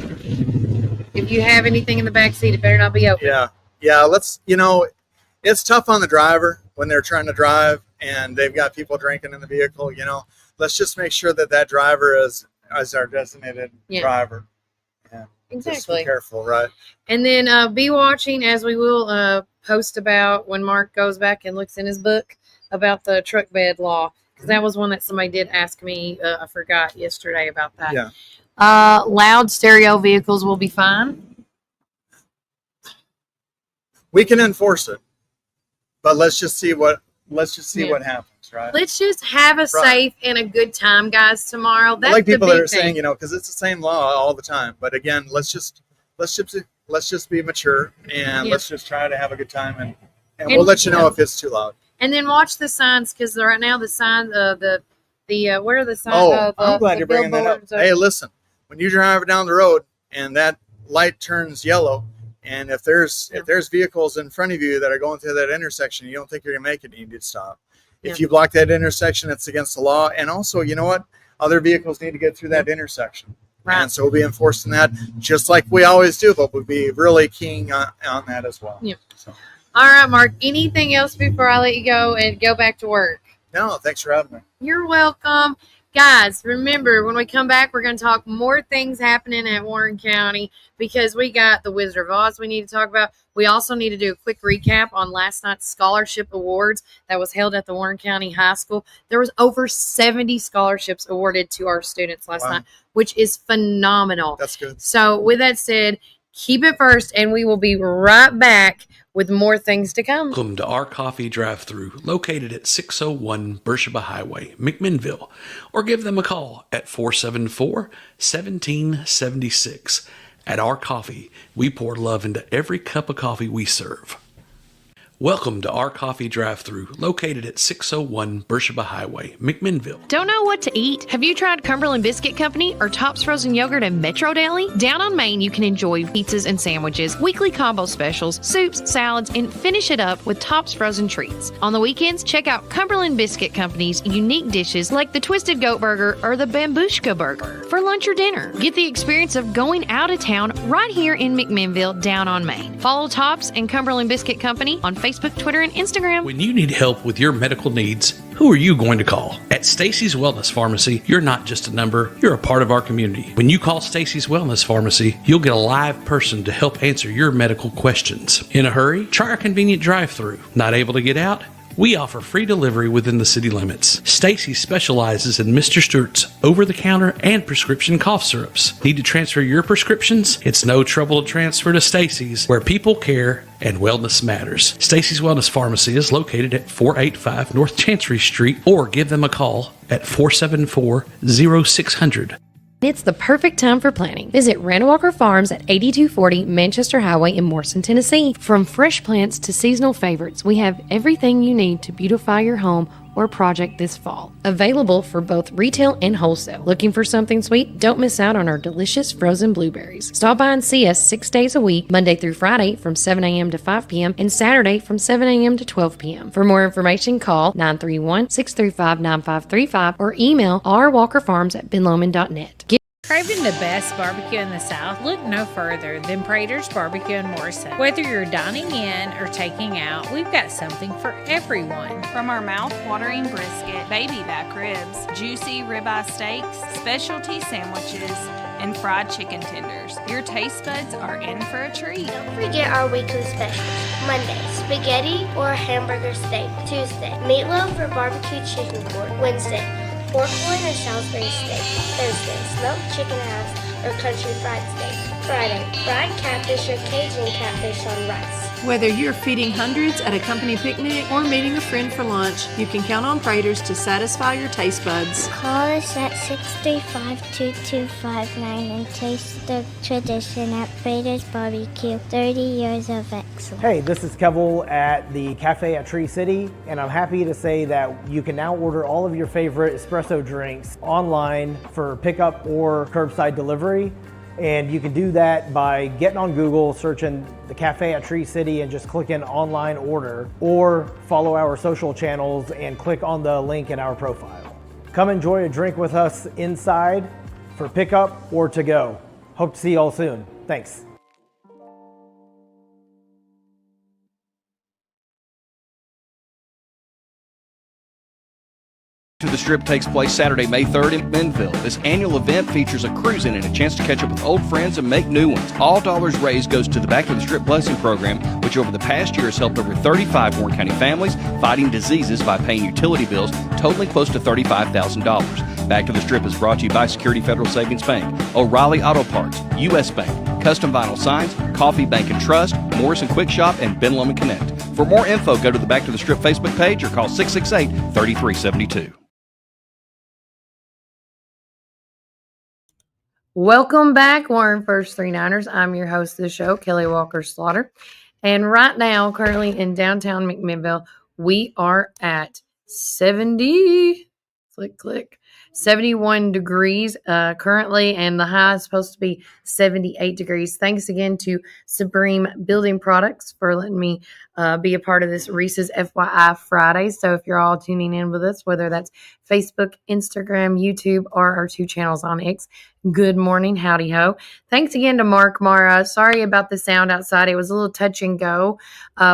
if you have anything in the back seat, it better not be open. Yeah. Let's, you know, it's tough on the driver when they're trying to drive and they've got people drinking in the vehicle. You know, let's just make sure that driver is our designated driver. Yeah. Exactly. Just be careful, right? And then be watching, as we will post about when Mark goes back and looks in his book about the truck bed law. Because that was one that somebody did ask me. I forgot yesterday about that. Yeah. Loud stereo vehicles will be fine. We can enforce it, but let's just see what happens, right? Let's just have a safe and a good time, guys, tomorrow. That's I like people the that big are thing. saying, you know, because it's the same law all the time. But again, let's just be mature and let's just try to have a good time, and we'll let you know if it's too loud. And then watch the signs, because right now the sign, the where are the signs? Oh, I'm glad you're bringing that up. Hey, listen, when you drive down the road and that light turns yellow, and if there's vehicles in front of you that are going through that intersection, you don't think you're gonna make it, you need to stop. If you block that intersection, it's against the law. And also, you know what? Other vehicles need to get through that intersection. Right. And so we'll be enforcing that just like we always do, but we'll be really keen on that as well. Yeah. So. All right, Mark. Anything else before I let you go and go back to work? No, thanks for having me. You're welcome. Guys, remember, when we come back, we're going to talk more things happening at Warren County because we got the Wizard of Oz we need to talk about. We also need to do a quick recap on last night's scholarship awards that was held at the Warren County High School. There was over 70 scholarships awarded to our students last night, which is phenomenal. That's good. So with that said, keep it first, and we will be right back with more things to come. Welcome to our coffee drive-thru, located at 601 Beersheba Highway, McMinnville, or give them a call at 474-1776. At Our Coffee, we pour love into every cup of coffee we serve. Welcome to our coffee drive-thru, located at 601 Beersheba Highway, McMinnville. Don't know what to eat? Have you tried Cumberland Biscuit Company or Tops Frozen Yogurt and Metro Deli? Down on Main, you can enjoy pizzas and sandwiches, weekly combo specials, soups, salads, and finish it up with Tops Frozen treats. On the weekends, check out Cumberland Biscuit Company's unique dishes like the Twisted Goat Burger or the Bambushka Burger for lunch or dinner. Get the experience of going out of town right here in McMinnville, down on Main. Follow Tops and Cumberland Biscuit Company on Facebook, Twitter, and Instagram. When you need help with your medical needs, who are you going to call? At Stacy's Wellness Pharmacy, you're not just a number, you're a part of our community. When you call Stacy's Wellness Pharmacy, you'll get a live person to help answer your medical questions. In a hurry? Try our convenient drive-thru. Not able to get out? We offer free delivery within the city limits. Stacy specializes in Mr. Stewart's over-the-counter and prescription cough syrups. Need to transfer your prescriptions? It's no trouble to transfer to Stacy's, where people care and wellness matters. Stacy's Wellness Pharmacy is located at 485 North Chancery Street, or give them a call at 474-0600. It's the perfect time for planting. Visit Randall Walker Farms at 8240 Manchester Highway in Morrison, Tennessee. From fresh plants to seasonal favorites, we have everything you need to beautify your home or project this fall. Available for both retail and wholesale. Looking for something sweet? Don't miss out on our delicious frozen blueberries. Stop by and see us 6 days a week, Monday through Friday from 7 a.m. to 5 p.m. and Saturday from 7 a.m. to 12 p.m. For more information, call 931-635-9535 or email rwalkerfarms@benlomond.net. Craving the best barbecue in the South? Look no further than Prater's Barbecue in Morrison. Whether you're dining in or taking out, we've got something for everyone. From our mouth-watering brisket, baby back ribs, juicy ribeye steaks, specialty sandwiches, and fried chicken tenders, your taste buds are in for a treat. Don't forget our weekly specials. Monday, spaghetti or hamburger steak. Tuesday, meatloaf or barbecue chicken court. Wednesday, pork loin or Salisbury steak. Thursday, smoked chicken halves or country fried steak. Friday, fried catfish or Cajun catfish on rice. Whether you're feeding hundreds at a company picnic or meeting a friend for lunch, you can count on Prater's to satisfy your taste buds. Call us at 635-2259 and taste the tradition at Prater's Barbecue. 30 years of excellence. Hey, this is Kevel at the Cafe at Tree City, and I'm happy to say that you can now order all of your favorite espresso drinks online for pickup or curbside delivery. And you can do that by getting on Google, searching the Cafe at Tree City and just clicking online order, or follow our social channels and click on the link in our profile. Come enjoy a drink with us inside for pickup or to go. Hope to see you all soon. Thanks. To the Strip takes place Saturday, May 3rd in Benville. This annual event features a cruising and a chance to catch up with old friends and make new ones. All dollars raised goes to the Back to the Strip Blessing Program, which over the past year has helped over 35 Warren County families fighting diseases by paying utility bills totaling close to $35,000. Back to the Strip is brought to you by Security Federal Savings Bank, O'Reilly Auto Parts, U.S. Bank, Custom Vinyl Signs, Coffee Bank and Trust, Morrison Quick Shop, and Ben Lomond Connect. For more info, go to the Back to the Strip Facebook page or call 668-3372. Welcome back, Warren First 39ers. I'm your host of the show, Kelly Walker Slaughter. And right now, currently in downtown McMinnville, we are at 71 degrees currently, and the high is supposed to be 78 degrees. Thanks again to Supreme Building Products for letting me be a part of this Reese's FYI Friday. So if you're all tuning in with us, whether that's Facebook, Instagram, YouTube, or our 2 channels on X, good morning, howdy ho. Thanks again to Mark Mara. Sorry about the sound outside. It was a little touch and go.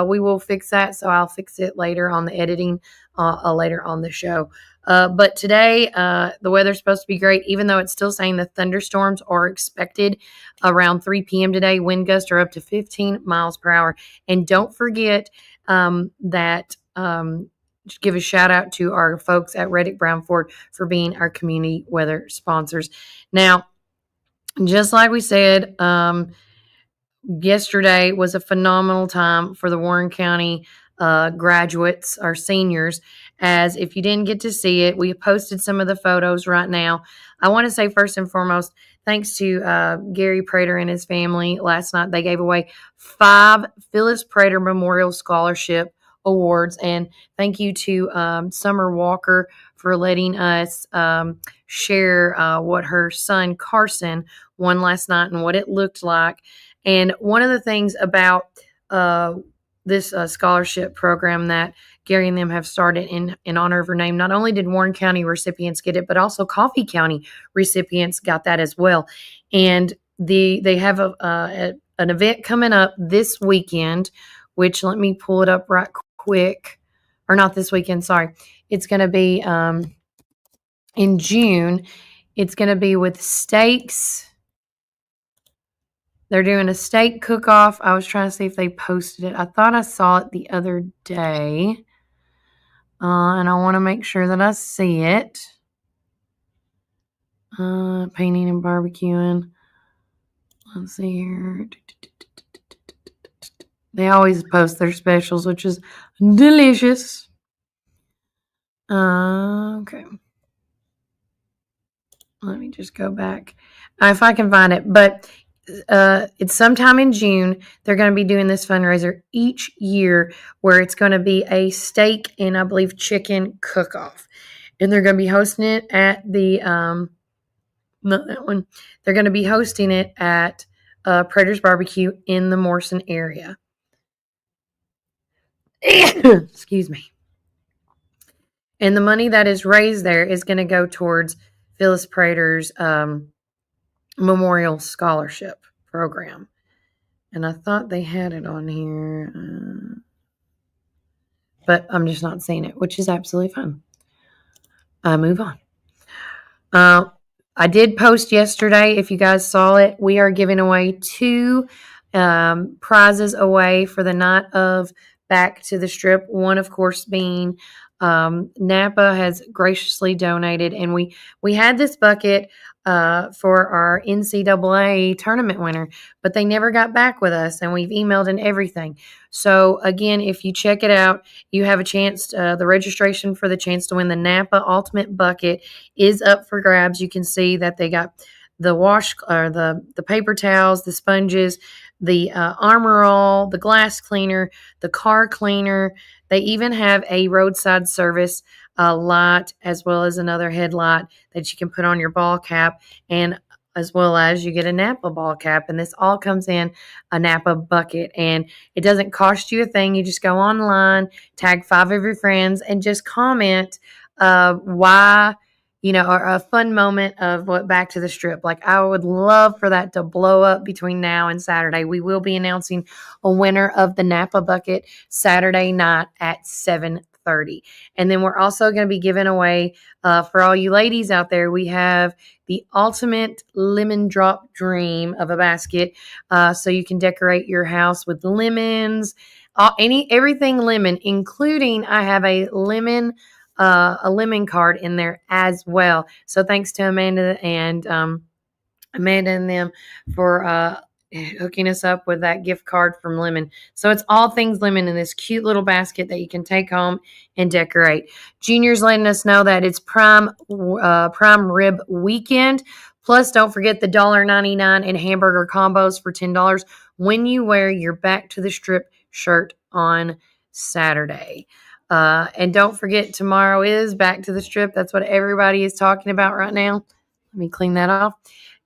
We will fix that, so I'll fix it later on the editing, later on the show. But today, the weather's supposed to be great, even though it's still saying the thunderstorms are expected around 3 p.m. today. Wind gusts are up to 15 miles per hour. And don't forget just give a shout out to our folks at Reddick Brown Ford for being our community weather sponsors. Now, just like we said, yesterday was a phenomenal time for the Warren County graduates, our seniors, as if you didn't get to see it, we posted some of the photos right now. I want to say first and foremost, thanks to Gary Prater and his family. Last night they gave away 5 Phyllis Prater Memorial Scholarship Awards. And thank you to Summer Walker for letting us share what her son Carson won last night and what it looked like. And one of the things about this scholarship program that Gary and them have started in honor of her name, not only did Warren County recipients get it, but also Coffee County recipients got that as well. And they have an event coming up this weekend, which let me pull it up right quick. Or not this weekend, sorry. It's going to be in June. It's going to be with steaks. They're doing a steak cook-off. I was trying to see if they posted it. I thought I saw it the other day. And I want to make sure that I see it. Painting and barbecuing. Let's see here. They always post their specials, which is delicious. Okay. Let me just go back. If I can find it. But it's sometime in June. They're going to be doing this fundraiser each year where it's going to be a steak and I believe chicken cook-off. And they're going to be hosting it at the not that one. They're going to be hosting it at Prater's Barbecue in the Morrison area. Excuse me. And the money that is raised there is going to go towards Phyllis Prater's Memorial Scholarship Program. And I thought they had it on here. But I'm just not seeing it, which is absolutely fine. Move on. I did post yesterday, if you guys saw it, we are giving away 2 prizes away for the night of Back to the Strip. One, of course, being Napa has graciously donated, and we had this bucket for our NCAA tournament winner, but they never got back with us, and we've emailed and everything. So again, if you check it out, you have a chance. The registration for the chance to win the Napa Ultimate Bucket is up for grabs. You can see that they got the wash, or the paper towels, the sponges, the Armor All, the glass cleaner, the car cleaner. They even have a roadside service light, as well as another headlight that you can put on your ball cap, and as well as you get a Napa ball cap. And this all comes in a Napa bucket, and it doesn't cost you a thing. You just go online, tag 5 of your friends, and just comment why, or a fun moment of what Back to the Strip. Like, I would love for that to blow up between now and Saturday. We will be announcing a winner of the Napa bucket Saturday night at 7:30. And then we're also going to be giving away, for all you ladies out there, we have the ultimate lemon drop dream of a basket. So you can decorate your house with lemons, everything lemon, including I have a lemon card in there as well. So thanks to Amanda and them for hooking us up with that gift card from Lemon. So it's all things lemon in this cute little basket that you can take home and decorate. Junior's letting us know that it's prime rib weekend. Plus, don't forget the $1.99 and hamburger combos for $10 when you wear your Back to the Strip shirt on Saturday. And don't forget, tomorrow is Back to the Strip. That's what everybody is talking about right now. Let me clean that off.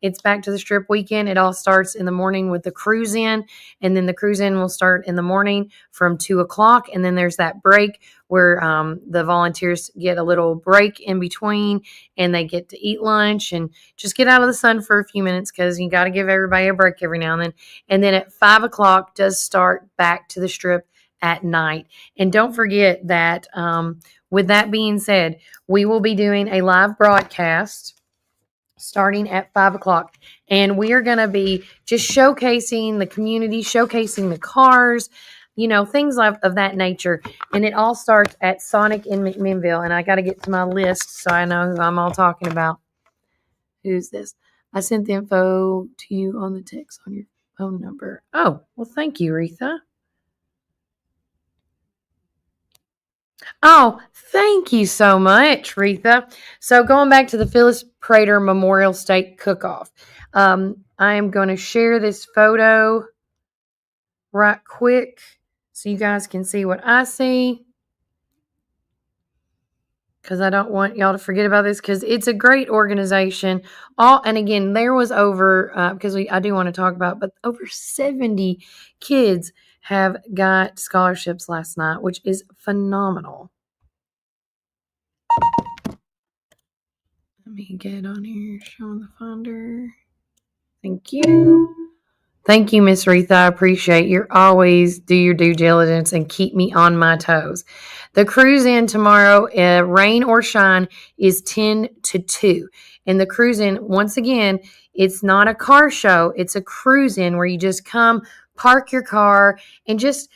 It's Back to the Strip weekend. It all starts in the morning with the cruise in, and then the cruise in will start in the morning from 2 o'clock. And then there's that break where the volunteers get a little break in between, and they get to eat lunch and just get out of the sun for a few minutes, because you got to give everybody a break every now and then. And then at 5 o'clock does start Back to the Strip at night. And don't forget that with that being said, we will be doing a live broadcast starting at 5 o'clock. And we are going to be just showcasing the community, showcasing the cars, things of that nature. And it all starts at Sonic in McMinnville. And I got to get to my list so I know who I'm all talking about. Who's this? I sent the info to you on the text on your phone number. Oh, well, thank you, Retha. Oh, thank you so much, Retha. So going back to the Phyllis Prater Memorial Steak Cook-Off, I am going to share this photo right quick so you guys can see what I see, because I don't want y'all to forget about this, because it's a great organization. And again, there was over, because I do want to talk about, but over 70 kids have got scholarships last night, which is phenomenal. Let me get on here, showing the funder. Thank you. Thank you, Miss Reetha. I appreciate you. Always do your due diligence and keep me on my toes. The cruise in tomorrow, rain or shine, is 10 to 2. And the cruise in, once again, it's not a car show. It's a cruise in where you just come, park your car, and just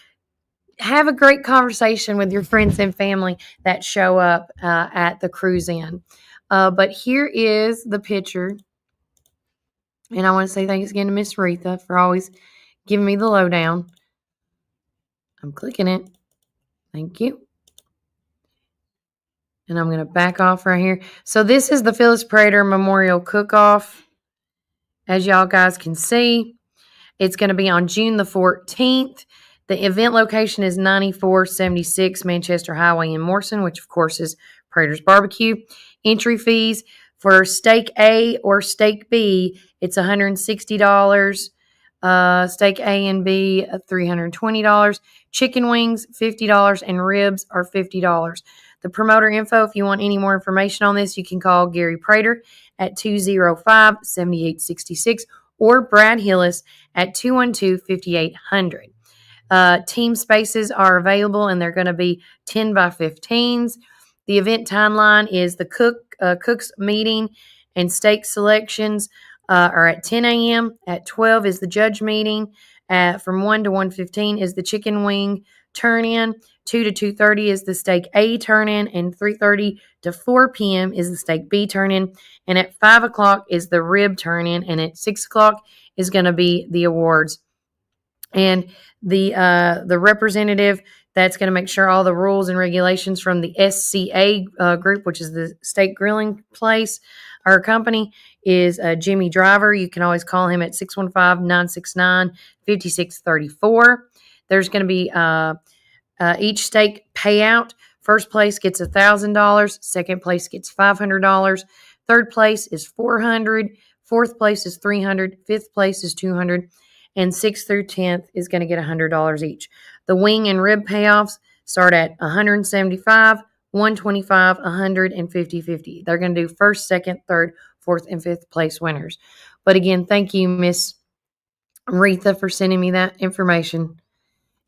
have a great conversation with your friends and family that show up at the cruise in. But here is the picture. And I want to say thanks again to Miss Reetha for always giving me the lowdown. I'm clicking it. Thank you. And I'm going to back off right here. So this is the Phyllis Prater Memorial Cook-Off. As y'all guys can see, it's going to be on June the 14th. The event location is 9476 Manchester Highway in Morrison, which of course is Prater's Barbecue. Entry fees for steak A or steak B, it's $160. Steak A and B, $320. Chicken wings, $50, and ribs are $50. The promoter info, if you want any more information on this, you can call Gary Prater at 205-7866 or Brad Hillis at 212-5800. Team spaces are available, and they're going to be 10 by 15s. The event timeline is the cook's meeting and steak selections are at 10 a.m. At 12 is the judge meeting. From 1 to 1:15 is the chicken wing turn-in. 2 to 2:30 is the steak A turn-in. And 3:30 to 4 p.m. is the steak B turn-in. And at 5 o'clock is the rib turn-in. And at 6 o'clock is going to be the awards. And the representative that's going to make sure all the rules and regulations from the SCA group, which is the steak grilling place or company, is Jimmy Driver. You can always call him at 615-969-5634. There's going to be each steak payout. First place gets $1,000. Second place gets $500. Third place is $400. Fourth place is $300. Fifth place is $200. And 6th through 10th is going to get $100 each. The wing and rib payoffs start at $175, $125, $100, and $50. They're going to do first, second, third, fourth, and fifth place winners. But again, thank you, Miss Reetha, for sending me that information.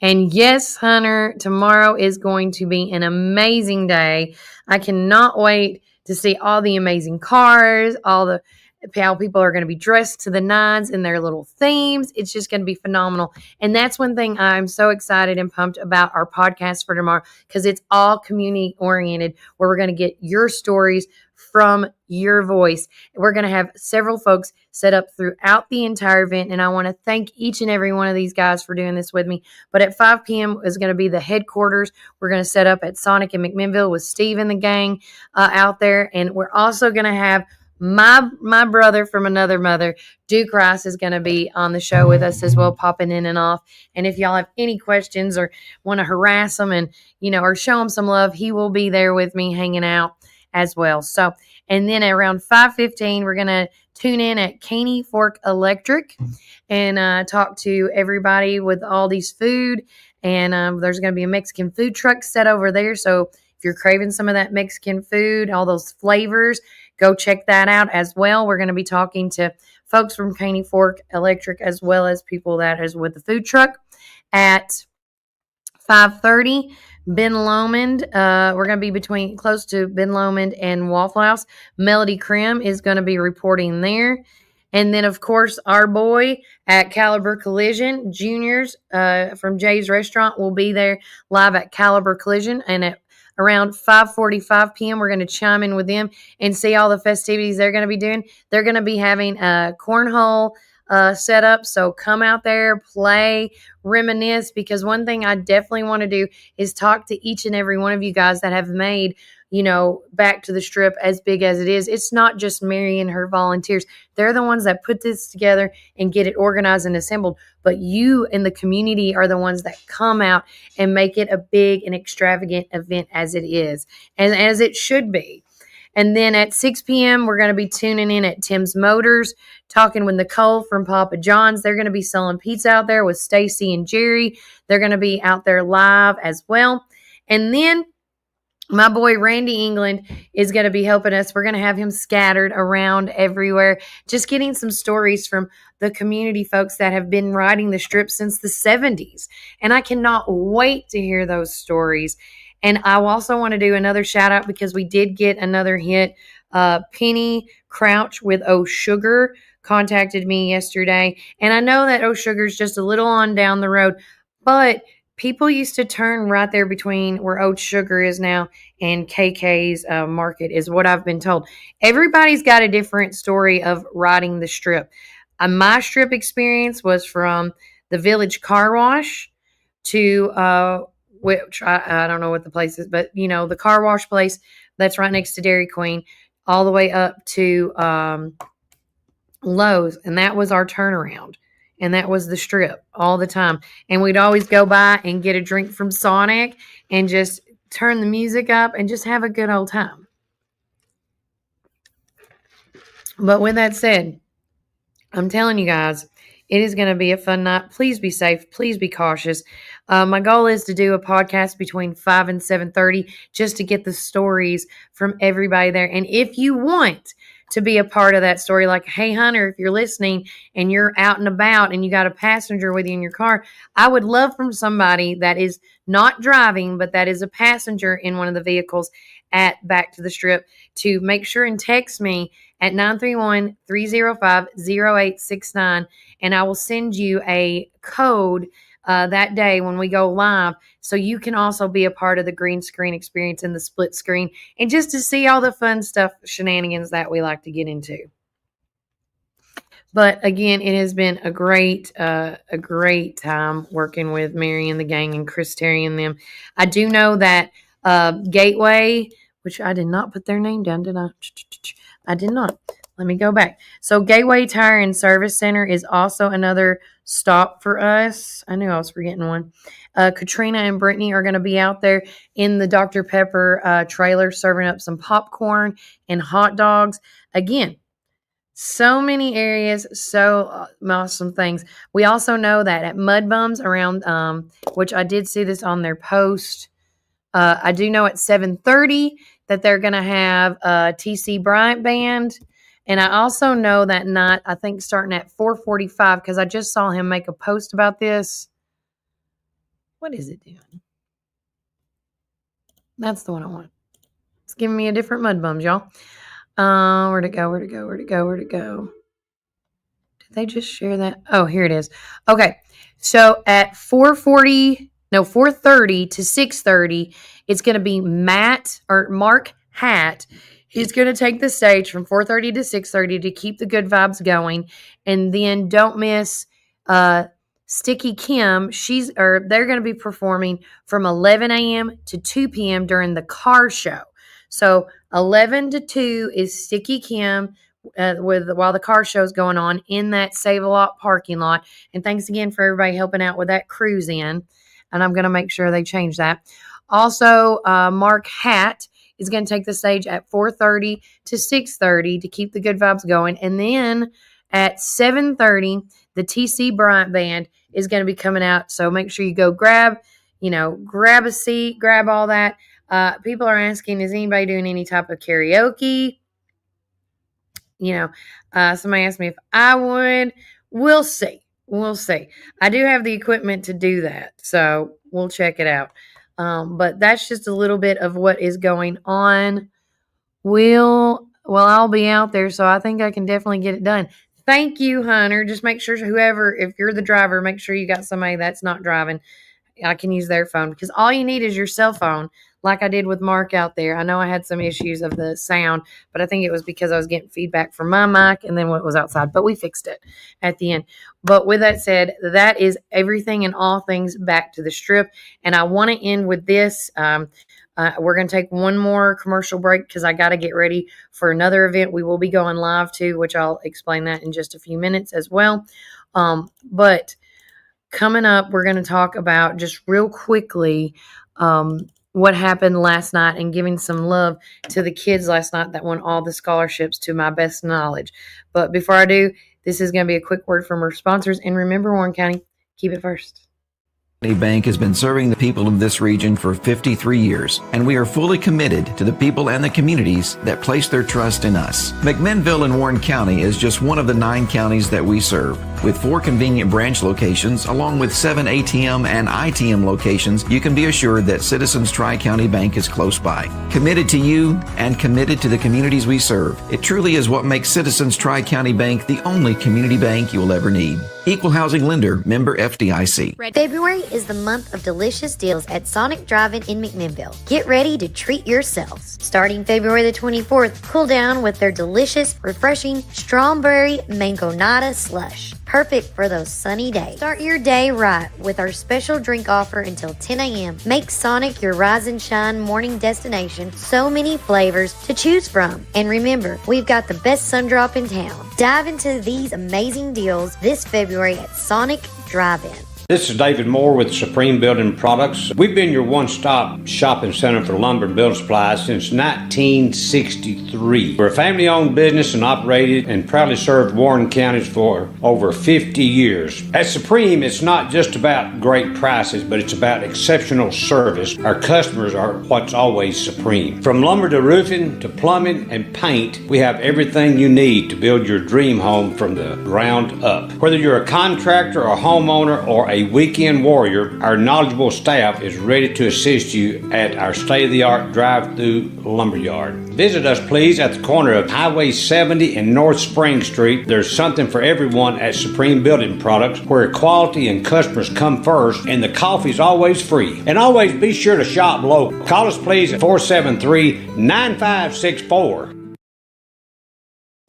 And yes, Hunter, tomorrow is going to be an amazing day. I cannot wait to see all the amazing cars, how people are going to be dressed to the nines in their little themes. It's just going to be phenomenal. And that's one thing I'm so excited and pumped about our podcast for tomorrow, because it's all community oriented, where we're going to get your stories from your voice. We're going to have several folks set up throughout the entire event, and I want to thank each and every one of these guys for doing this with me. But at 5 p.m. is going to be the headquarters. We're going to set up at Sonic in McMinnville with Steve and the gang out there, and we're also going to have my brother from another mother, Duke Rice, is going to be on the show with us as well, popping in and off. And if y'all have any questions or want to harass him and, or show him some love, he will be there with me hanging out as well. So, and then around 5:15, we're going to tune in at Caney Fork Electric and talk to everybody with Aldi's food. And there's going to be a Mexican food truck set over there. So if you're craving some of that Mexican food, all those flavors, go check that out as well. We're going to be talking to folks from Caney Fork Electric as well as people that is with the food truck. At 5:30, Ben Lomond. We're going to be close to Ben Lomond and Waffle House. Melody Krim is going to be reporting there. And then, of course, our boy at Caliber Collision, Juniors from Jay's Restaurant, will be there live at Caliber Collision. And at around 5:45 p.m., we're going to chime in with them and see all the festivities they're going to be doing. They're going to be having a cornhole set up. So come out there, play, reminisce, because one thing I definitely want to do is talk to each and every one of you guys that have made, Back to the Strip as big as it is. It's not just Mary and her volunteers. They're the ones that put this together and get it organized and assembled. But you in the community are the ones that come out and make it a big and extravagant event as it is, and as it should be. And then at 6 p.m., we're going to be tuning in at Tim's Motors, talking with Nicole from Papa John's. They're going to be selling pizza out there with Stacy and Jerry. They're going to be out there live as well. And then my boy Randy England is going to be helping us. We're going to have him scattered around everywhere, just getting some stories from the community folks that have been riding the Strip since the 70s. And I cannot wait to hear those stories. And I also want to do another shout out because we did get another hit. Penny Crouch with Oh Sugar contacted me yesterday. And I know that Oh Sugar is just a little on down the road, but people used to turn right there between where Oat Sugar is now and KK's Market, is what I've been told. Everybody's got a different story of riding the Strip. My Strip experience was from the Village Car Wash to which I don't know what the place is, but the car wash place that's right next to Dairy Queen, all the way up to Lowe's, and that was our turnaround. And that was the Strip all the time. And we'd always go by and get a drink from Sonic and just turn the music up and just have a good old time. But with that said, I'm telling you guys, it is going to be a fun night. Please be safe. Please be cautious. My goal is to do a podcast between 5 and 7:30 just to get the stories from everybody there. And if you want to be a part of that story, like, hey, Hunter, if you're listening and you're out and about and you got a passenger with you in your car, I would love from somebody that is not driving, but that is a passenger in one of the vehicles at Back to the Strip to make sure and text me at 931-305-0869, and I will send you a code that day when we go live, so you can also be a part of the green screen experience and the split screen, and just to see all the fun stuff, shenanigans that we like to get into. But again, it has been a great time working with Mary and the gang and Chris Terry and them. I do know that Gateway, which I did not put their name down, did I? I did not. Let me go back. So Gateway Tire and Service Center is also another stop for us. I knew I was forgetting one. Katrina and Brittany are going to be out there in the Dr. Pepper trailer serving up some popcorn and hot dogs. Again, so many areas, so awesome things. We also know that at Mud Bums around, which I did see this on their post, I do know at 7:30 that they're going to have a TC Bryant Band. And I also know that night, I think starting at 4:45, because I just saw him make a post about this. What is it doing? That's the one I want. It's giving me a different Mud Bums, y'all. Where'd it go? Did they just share that? Oh, here it is. Okay. So at 4:30 to 6:30, it's going to be Mark Hatt. He's going to take the stage from 4:30 to 6:30 to keep the good vibes going. And then don't miss Sticky Kim. They're going to be performing from 11 a.m. to 2 p.m. during the car show. So 11 to 2 is Sticky Kim while the car show is going on in that Save-A-Lot parking lot. And thanks again for everybody helping out with that cruise in. And I'm going to make sure they change that. Also, Mark Hatt is going to take the stage at 4:30 to 6:30 to keep the good vibes going. And then at 7:30, the TC Bryant Band is going to be coming out. So make sure you go grab a seat, grab all that. People are asking, is anybody doing any type of karaoke? Somebody asked me if I would. We'll see. I do have the equipment to do that, so we'll check it out. But that's just a little bit of what is going on. I'll be out there, so I think I can definitely get it done. Thank you, Hunter. Just make sure if you're the driver, make sure you got somebody that's not driving. I can use their phone, because all you need is your cell phone, like I did with Mark out there. I know I had some issues of the sound, but I think it was because I was getting feedback from my mic and then what was outside, but we fixed it at the end. But with that said, that is everything and all things Back to the Strip. And I want to end with this. We're going to take one more commercial break because I got to get ready for another event we will be going live to, which I'll explain that in just a few minutes as well. But coming up, we're going to talk about just real quickly what happened last night and giving some love to the kids last night that won all the scholarships to my best knowledge. But before I do, this is going to be a quick word from our sponsors. And remember, Warren County, keep it first. Bank has been serving the people of this region for 53 years, and we are fully committed to the people and the communities that place their trust in us. McMinnville in Warren County is just one of the 9 counties that we serve. With 4 convenient branch locations, along with 7 ATM and ITM locations, you can be assured that Citizens Tri-County Bank is close by. Committed to you and committed to the communities we serve. It truly is what makes Citizens Tri-County Bank the only community bank you will ever need. Equal housing lender, member FDIC. February is the month of delicious deals at Sonic Drive-In in McMinnville. Get ready to treat yourselves. Starting February the 24th, cool down with their delicious, refreshing strawberry mangonada slush. Perfect for those sunny days. Start your day right with our special drink offer until 10 a.m. Make Sonic your rise and shine morning destination. So many flavors to choose from. And remember, we've got the best sundrop in town. Dive into these amazing deals this February at Sonic Drive-In. This is David Moore with Supreme Building Products. We've been your one-stop shopping center for lumber and building supplies since 1963. We're a family-owned business and operated and proudly served Warren counties for over 50 years. At Supreme, it's not just about great prices, but it's about exceptional service. Our customers are what's always supreme. From lumber to roofing to plumbing and paint, we have everything you need to build your dream home from the ground up. Whether you're a contractor or homeowner or a weekend warrior, our knowledgeable staff is ready to assist you at our state-of-the-art drive-through lumberyard. Visit us, please, at the corner of Highway 70 and North Spring Street. There's something for everyone at Supreme Building Products, where quality and customers come first, and the coffee's always free. And always be sure to shop local. Call us, please, at 473-9564.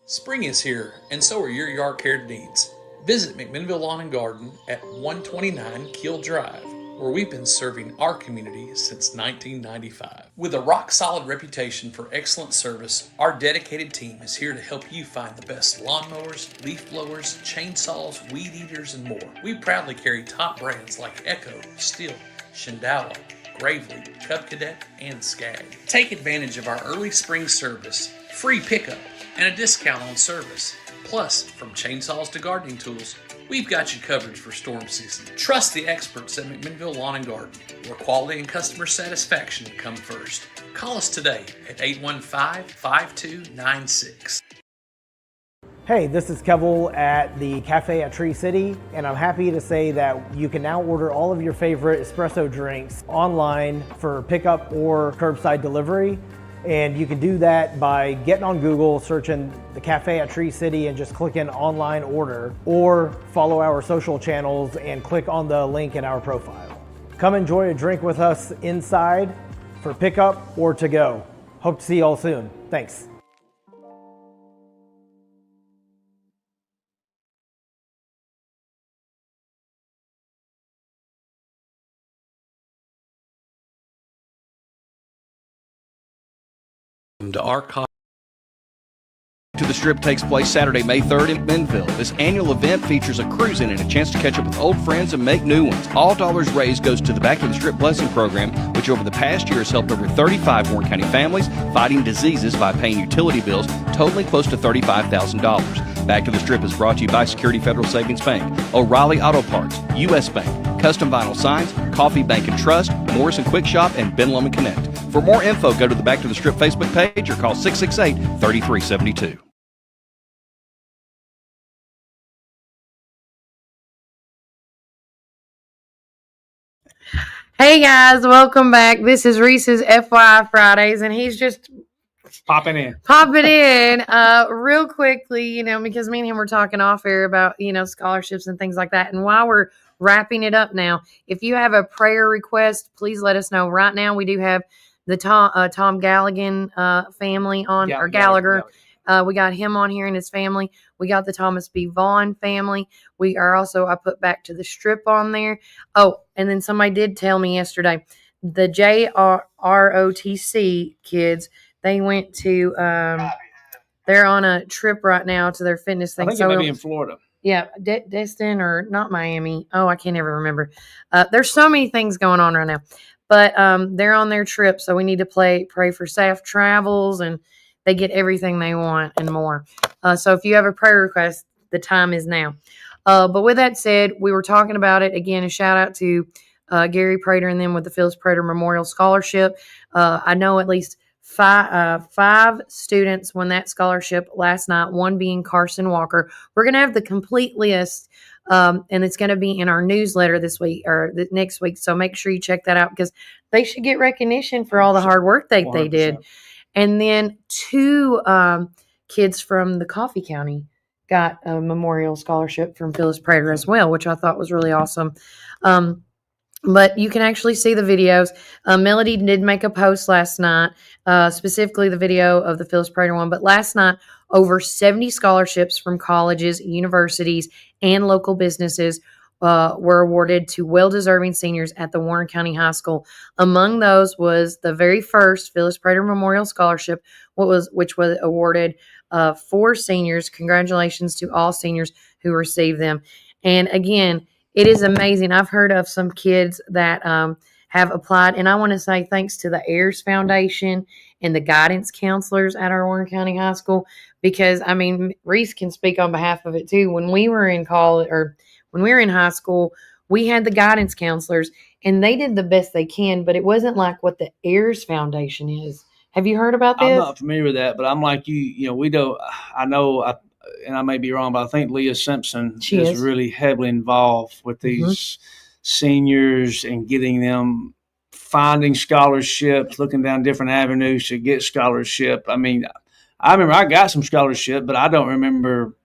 Spring is here, and so are your yard care needs. Visit McMinnville Lawn and Garden at 129 Keel Drive, where we've been serving our community since 1995. With a rock-solid reputation for excellent service, our dedicated team is here to help you find the best lawnmowers, leaf blowers, chainsaws, weed eaters, and more. We proudly carry top brands like Echo, Stihl, Shindala, Gravely, Cub Cadet, and Skag. Take advantage of our early spring service, free pickup, and a discount on service. Plus, from chainsaws to gardening tools, we've got you covered for storm season. Trust the experts at McMinnville Lawn and Garden, where quality and customer satisfaction come first. Call us today at 815-5296. Hey, this is Kevel at the Cafe at Tree City, and I'm happy to say that you can now order all of your favorite espresso drinks online for pickup or curbside delivery. And you can do that by getting on Google, searching the Cafe at Tree City and just clicking online order, or follow our social channels and click on the link in our profile. Come enjoy a drink with us inside for pickup or to go. Hope to see you all soon. Thanks. To our To the Strip takes place Saturday, May 3rd in Benville. This annual event features a cruising and a chance to catch up with old friends and make new ones. All dollars raised goes to the Back to the Strip Blessing Program, which over the past year has helped over 35 Warren County families fighting diseases by paying utility bills totaling close to $35,000. Back to the Strip is brought to you by Security Federal Savings Bank, O'Reilly Auto Parts, U.S. Bank, Custom Vinyl Signs, Coffee Bank and Trust, Morrison Quick Shop, and Ben Lomond Connect. For more info, go to the Back to the Strip Facebook page or call 668-3372. Hey guys, welcome back. This is Reese's FYI Fridays, and he's just Popping in. Real quickly, because me and him were talking off air about, scholarships and things like that. And while we're wrapping it up now, if you have a prayer request, please let us know. Right now, we do have the Tom Galligan family on, or Gallagher. We got him on here and his family. We got the Thomas B. Vaughn family. We are also, I put Back to the Strip on there. Oh, and then somebody did tell me yesterday, the JROTC kids, they went to, they're on a trip right now to their fitness thing. I think it may be in Florida. Yeah, Destin or not Miami. Oh, I can't ever remember. There's so many things going on right now. But they're on their trip, so we need to pray for safe travels, and they get everything they want and more. So if you have a prayer request, the time is now. But with that said, we were talking about it. Again, a shout out to Gary Prater and them with the Phyllis Prater Memorial Scholarship. I know at least five students won that scholarship last night, one being Carson Walker. We're going to have the complete list, and it's going to be in our newsletter this week or next week. So make sure you check that out because they should get recognition for all the hard work they did. And then two kids from the Coffee County got a memorial scholarship from Phyllis Prater as well, which I thought was really awesome. But you can actually see the videos. Melody did make a post last night, specifically the video of the Phyllis Prater one. But last night, over 70 scholarships from colleges, universities, and local businesses were awarded to well-deserving seniors at the Warren County High School. Among those was the very first Phyllis Prater Memorial Scholarship, which was awarded 4 seniors. Congratulations to all seniors who received them. And again, it is amazing. I've heard of some kids that have applied, and I want to say thanks to the Ayers Foundation and the guidance counselors at our Warren County High School, because, Reece can speak on behalf of it too. When we were in college, or when we were in high school, we had the guidance counselors, and they did the best they can, but it wasn't like what the Ayers Foundation is. Have you heard about this? I'm not familiar with that, but I'm like you. We don't. I know. And I may be wrong, but I think Leah Simpson is really heavily involved with these seniors and getting them, finding scholarships, looking down different avenues to get scholarship. I remember I got some scholarship, but I don't remember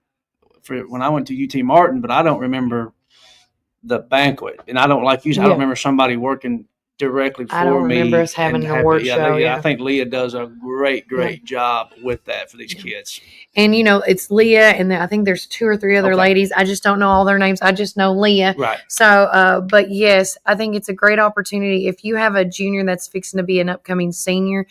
when I went to UT Martin, but I don't remember the banquet. And I don't, like you said, I don't remember somebody working directly for me. I don't remember us having an award show. I think Leah does a great job with that for these kids. And, it's Leah, and I think there's 2 or 3 other ladies. I just don't know all their names. I just know Leah. Right. So, but yes, I think it's a great opportunity. If you have a junior that's fixing to be an upcoming senior,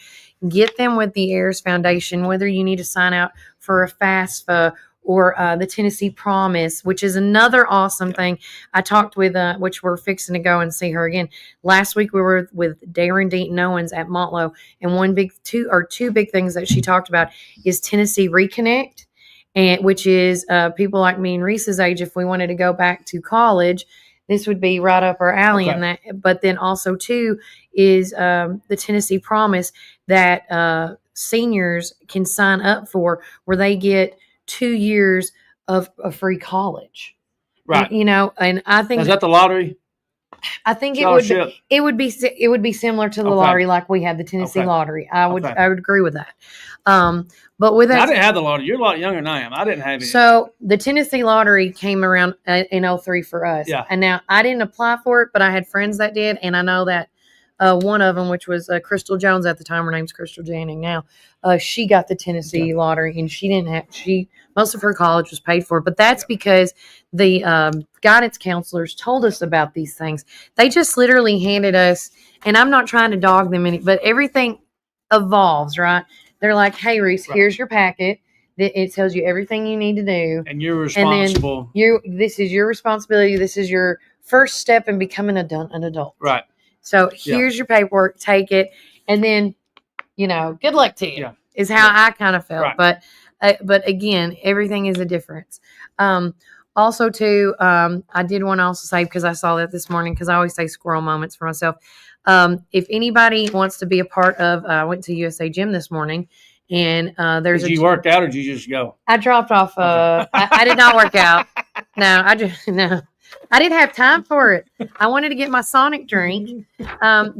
get them with the Ayers Foundation, whether you need to sign out for a FAFSA or the Tennessee Promise, which is another awesome thing. I talked with, which we're fixing to go and see her again. Last week we were with Darren Deaton Owens at Montlow, and two big things that she talked about is Tennessee Reconnect, and which is people like me and Reese's age, if we wanted to go back to college, this would be right up our alley. In that. But then also too is the Tennessee Promise that seniors can sign up for, where they get 2 years of a free college. Right. And, and I think, is that the lottery? I think it would be similar to the lottery, like we had the Tennessee lottery. I would agree with that. But with that, I didn't have the lottery. You're a lot younger than I am. I didn't have any. So the Tennessee lottery came around in 2003 for us. Yeah. And now I didn't apply for it, but I had friends that did, and I know that one of them, which was Crystal Jones at the time, her name's Crystal Janning now, she got the Tennessee lottery, and most of her college was paid for, but that's because the guidance counselors told us about these things. They just literally handed us, and I'm not trying to dog them but everything evolves, right? They're like, hey, Reece, here's your packet. It tells you everything you need to do. And you're responsible. And then this is your responsibility. This is your first step in becoming an adult. Right. So here's your paperwork, take it, and then, good luck to you, is how I kind of felt. Right. But again, everything is a difference. Also, too, I did want to also say, because I saw that this morning, because I always say squirrel moments for myself. If anybody wants to be a part of, I went to USA Gym this morning, and Did you work out or did you just go? I dropped off. I did not work out. No, I didn't have time for it. I wanted to get my Sonic drink.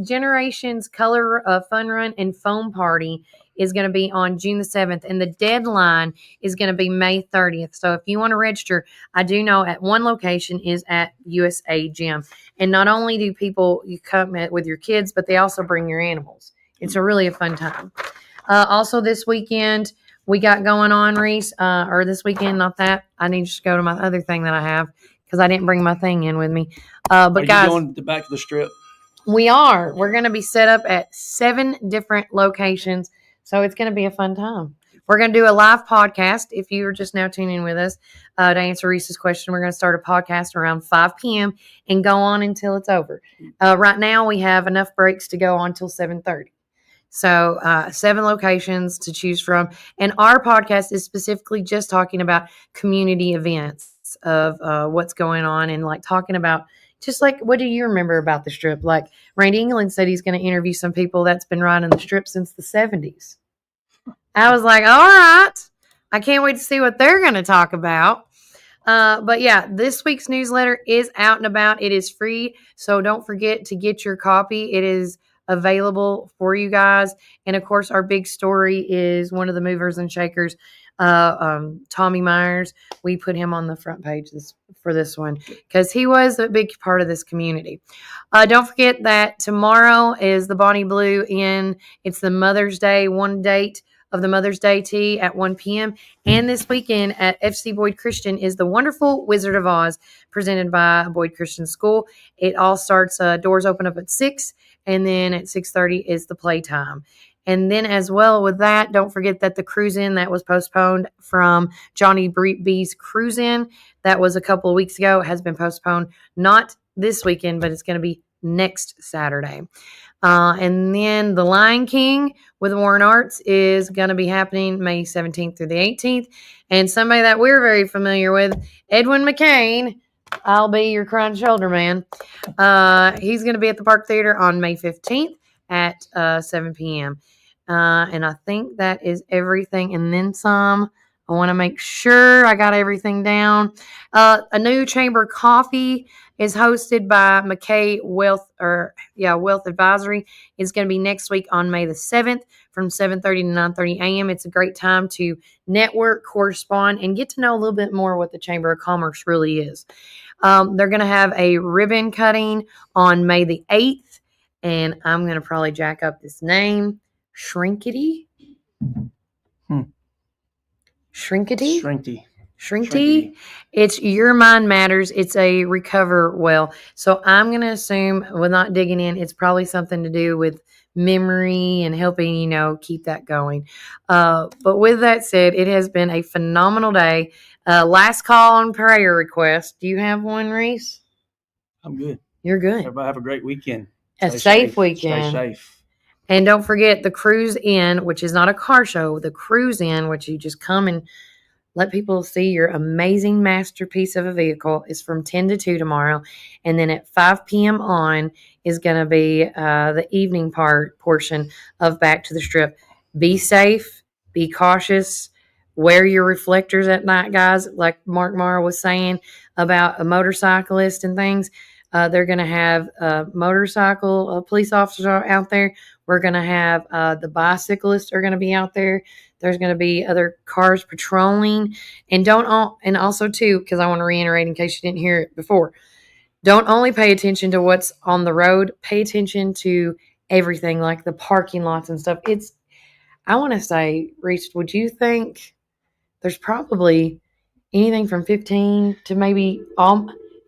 Generations Color Fun Run and Foam Party is going to be on June the 7th, and the deadline is going to be May 30th. So if you want to register, I do know at one location is at USA Gym. And not only do people, you come with your kids, but they also bring your animals. It's really a fun time. Also this weekend, we got going on, Reese, or this weekend, not that. I need to just go to my other thing that I have because I didn't bring my thing in with me. But Are guys, you going back to the Strip? we're going to be set up at 7 different locations. So it's going to be a fun time. We're going to do a live podcast. If you are just now tuning in with us to answer Reese's question, we're going to start a podcast around 5 p.m. and go on until it's over. Right now, we have enough breaks to go on until 7:30. So 7 locations to choose from. And our podcast is specifically just talking about community events of what's going on and like talking about just like, what do you remember about the Strip? Like Randy England said he's going to interview some people that's been riding the Strip since the 70s. I was like, all right. I can't wait to see what they're going to talk about. But yeah, this week's newsletter is out and about. It is free. So don't forget to get your copy. It is available for you guys. And of course, our big story is one of the movers and shakers, Tommy Myers. We put him on the front page for this one because he was a big part of this community. Don't forget that tomorrow is the Bonnie Blue it's the Mother's Day one date of the Mother's Day tea at 1 p.m. And this weekend at FC Boyd Christian is the wonderful Wizard of Oz presented by Boyd Christian School. It all starts, doors open up at 6, and then at 6:30 is the playtime. And then as well with that, don't forget that the cruise-in that was postponed from Johnny B's cruise-in, that was a couple of weeks ago, has been postponed. Not this weekend, but it's going to be next Saturday. And then The Lion King with Warren Arts is going to be happening May 17th through the 18th. And somebody that we're very familiar with, Edwin McCain, I'll be your crying shoulder man. He's going to be at the Park Theater on May 15th at 7 p.m. And I think that is everything and then some. I want to make sure I got everything down. A new chamber coffee is hosted by McKay Wealth Advisory. It's going to be next week on May the 7th from 7:30 to 9:30 a.m. It's a great time to network, correspond, and get to know a little bit more what the Chamber of Commerce really is. They're going to have a ribbon cutting on May the 8th, and I'm going to probably jack up this name, Shrinkity. Shrinky. It's Your Mind Matters. It's a recover well. So I'm going to assume, with not digging in, it's probably something to do with memory and helping, keep that going. But with that said, it has been a phenomenal day. Last call on prayer request. Do you have one, Reese? I'm good. You're good. Everybody have a great weekend. A safe weekend. Stay safe. And don't forget the Cruise In, which is not a car show. The Cruise In, which you just come and let people see your amazing masterpiece of a vehicle, is from 10 to 2 tomorrow. And then at 5 p.m. on is going to be the evening portion of Back to the Strip. Be safe. Be cautious. Wear your reflectors at night, guys. Like Mark Morrow was saying about a motorcyclist and things. They're going to have a police officer out there. We're going to have the bicyclists are going to be out there. There's going to be other cars patrolling. And also too, because I want to reiterate in case you didn't hear it before, don't only pay attention to what's on the road, pay attention to everything like the parking lots and stuff. I want to say, Reece, would you think there's probably anything from 15 to maybe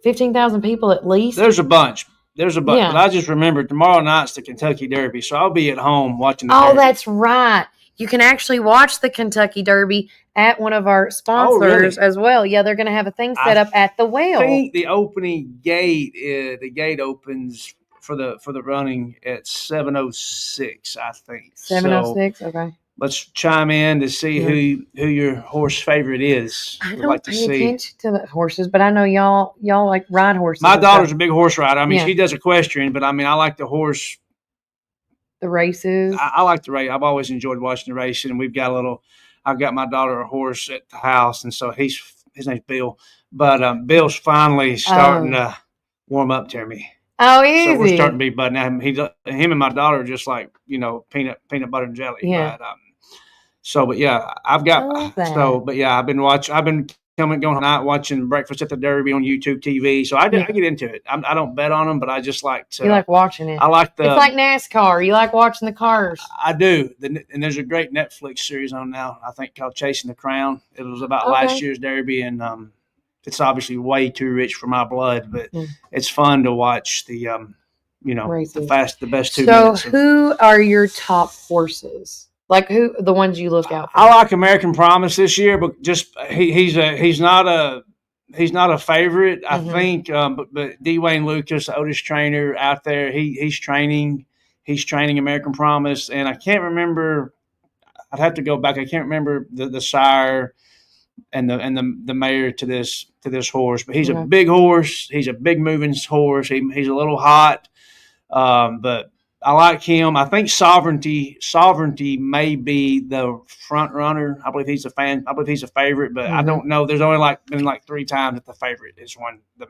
15,000 people at least? There's a bunch. Yeah. But I just remember tomorrow night's the Kentucky Derby, so I'll be at home watching the Derby. That's right. You can actually watch the Kentucky Derby at one of our sponsors as well. Yeah, they're going to have a thing set up at the Well. I think the opening gate, the gate opens for the running at 7:06. I think 7:06. Okay. Let's chime in to see who your horse favorite is. I don't pay attention to the horses, but I know y'all like ride horses. My daughter's a big horse rider. I mean, she does equestrian, but I mean, I like the horse. The races. I like the race. I've always enjoyed watching the racing, and I've got my daughter a horse at the house, and so his name's Bill. But Bill's finally starting to warm up to me. Oh, easy. So we're starting to be budding. Him and my daughter are just like, peanut butter and jelly. Yeah. But, So, but yeah, I've got but yeah, I've been going tonight watching Breakfast at the Derby on YouTube TV. So I get into it. I don't bet on them, but I just like to. You like watching it. I like It's like NASCAR. You like watching the cars. I do. And there's a great Netflix series on now, I think, called Chasing the Crown. It was about last year's Derby, and it's obviously way too rich for my blood, but it's fun to watch the races. the best 2 minutes. So who are your top horses? Like who the ones you look out for? I like American Promise this year, but just he's not a favorite. I think, but Dwayne Lucas, the oldest trainer out there, he's training American Promise, and I can't remember. I'd have to go back. I can't remember the sire and the mare to this horse, but he's a big horse. He's a big moving horse. He's a little hot, but I like him. I think Sovereignty may be the front runner. I believe he's a fan. I believe he's a favorite, but I don't know. There's only been 3 times that the favorite is won the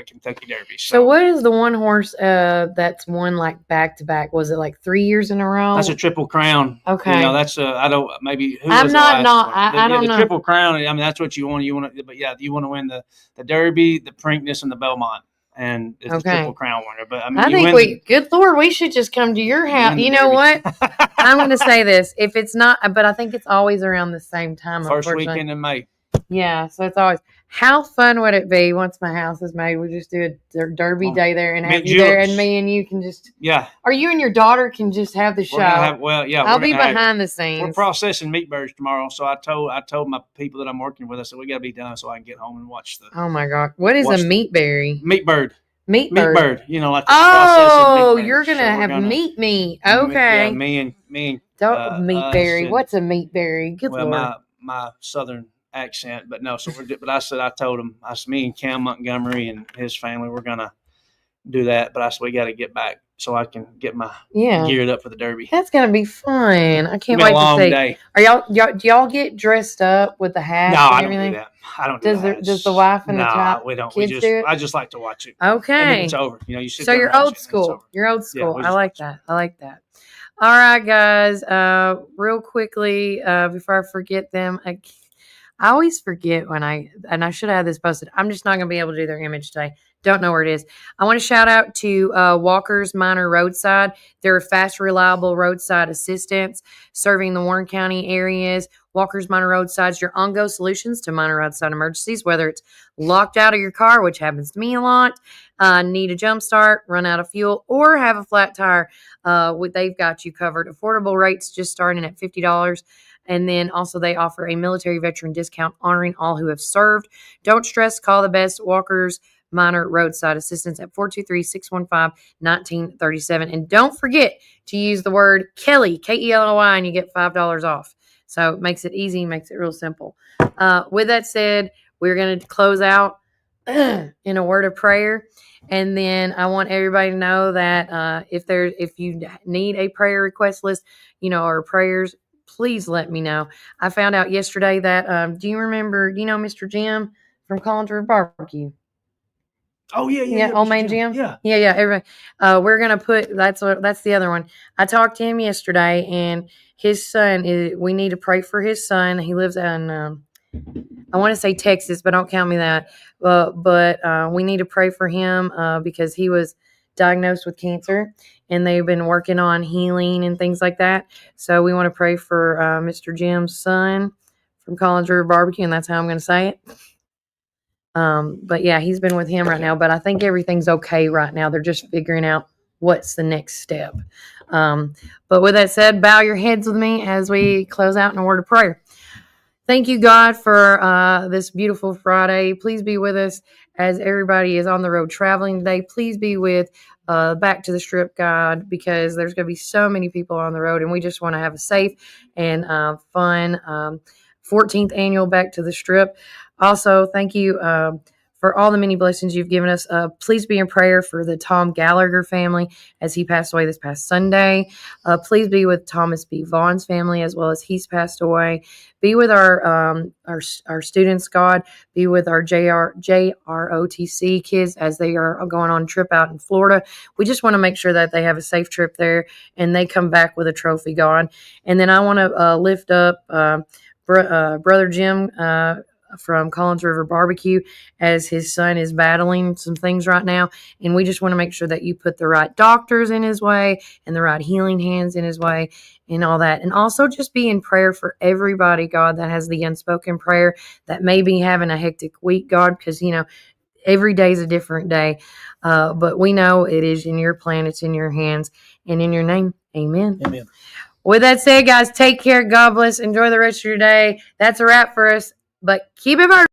Kentucky Derby. So what is the one horse that's won like back to back? Was it like 3 years in a row? That's a Triple Crown. Okay. That's I don't maybe. I don't know. The Triple Crown. I mean, that's what you want. You want to, but yeah, you want to win the Derby, the Preakness, and the Belmont. And it's a Triple Crown winner. But I think good Lord, we should just come to your house. You know what? I'm going to say this. If it's not, but I think it's always around the same time. First weekend in May. Yeah. So it's always, how fun would it be once my house is made? We just do a Derby day there and have you there, and me and you can just. Yeah. Or you and your daughter can just have the show. I'll be behind the scenes. We're processing meat birds tomorrow, so I told my people that I'm working with. I said we got to be done so I can get home and watch the. Oh my God! What is a meat berry? Meat bird. Meat bird. Like you're gonna have meat. Okay. Yeah, me and meat berry. What's a meat berry? Good Lord. My southern accent, but no. So but I told him, me and Cam Montgomery and his family, we're gonna do that. But I said we got to get back so I can get my geared up for the Derby. That's gonna be fun. I can't wait to see. Day. Are y'all do y'all get dressed up with the hat? No, and everything? I don't do that. I don't. Does the wife and the child? We don't. Kids do it? I just like to watch it. Okay. And then it's over. You sit. So you're old school. You're old school. I like that. All right, guys. Real quickly, before I forget them, I always forget and I should have this posted. I'm just not going to be able to do their image today. Don't know where it is. I want to shout out to Walker's Minor Roadside. They're a fast, reliable roadside assistance serving the Warren County areas. Walker's Minor Roadside's your on-go solutions to minor roadside emergencies, whether it's locked out of your car, which happens to me a lot, need a jump start, run out of fuel, or have a flat tire. They've got you covered. Affordable rates just starting at $50. And then also they offer a military veteran discount honoring all who have served. Don't stress. Call the best Walker's Minor Roadside Assistance at 423-615-1937. And don't forget to use the word Kelly, Kelly, and you get $5 off. So it makes it easy, makes it real simple. With that said, we're going to close out in a word of prayer. And then I want everybody to know that if you need a prayer request list, or prayers, please let me know. I found out yesterday that, do you remember, Mr. Jim from Collinsworth Barbecue? Oh yeah. Old Man Jim. Yeah. Everybody. We're gonna put that's the other one. I talked to him yesterday, and his son we need to pray for his son. He lives in I want to say Texas, but don't count me that. But we need to pray for him because he was diagnosed with cancer, and they've been working on healing and things like that. So we want to pray for Mr. Jim's son from Collinsworth Barbecue, and that's how I'm going to say it. But yeah, he's been with him right now, but I think everything's okay right now. They're just figuring out what's the next step. But with that said, bow your heads with me as we close out in a word of prayer. Thank you, God, for this beautiful Friday. Please be with us as everybody is on the road traveling today. Please be with Back to the Strip, God, because there's going to be so many people on the road, and we just want to have a safe and fun 14th annual Back to the Strip. Also, thank you for all the many blessings you've given us. Please be in prayer for the Tom Gallagher family as he passed away this past Sunday. Please be with Thomas B. Vaughn's family as well as he's passed away. Be with our students, God. Be with our JROTC kids as they are going on a trip out in Florida. We just want to make sure that they have a safe trip there and they come back with a trophy, God. And then I want to lift up Brother Jim from Collins River Barbecue as his son is battling some things right now. And we just want to make sure that you put the right doctors in his way and the right healing hands in his way and all that. And also just be in prayer for everybody, God, that has the unspoken prayer that may be having a hectic week, God, because, every day is a different day. But we know it is in your plan. It's in your hands and in your name. Amen. Amen. With that said, guys, take care. God bless. Enjoy the rest of your day. That's a wrap for us. But keep it burning.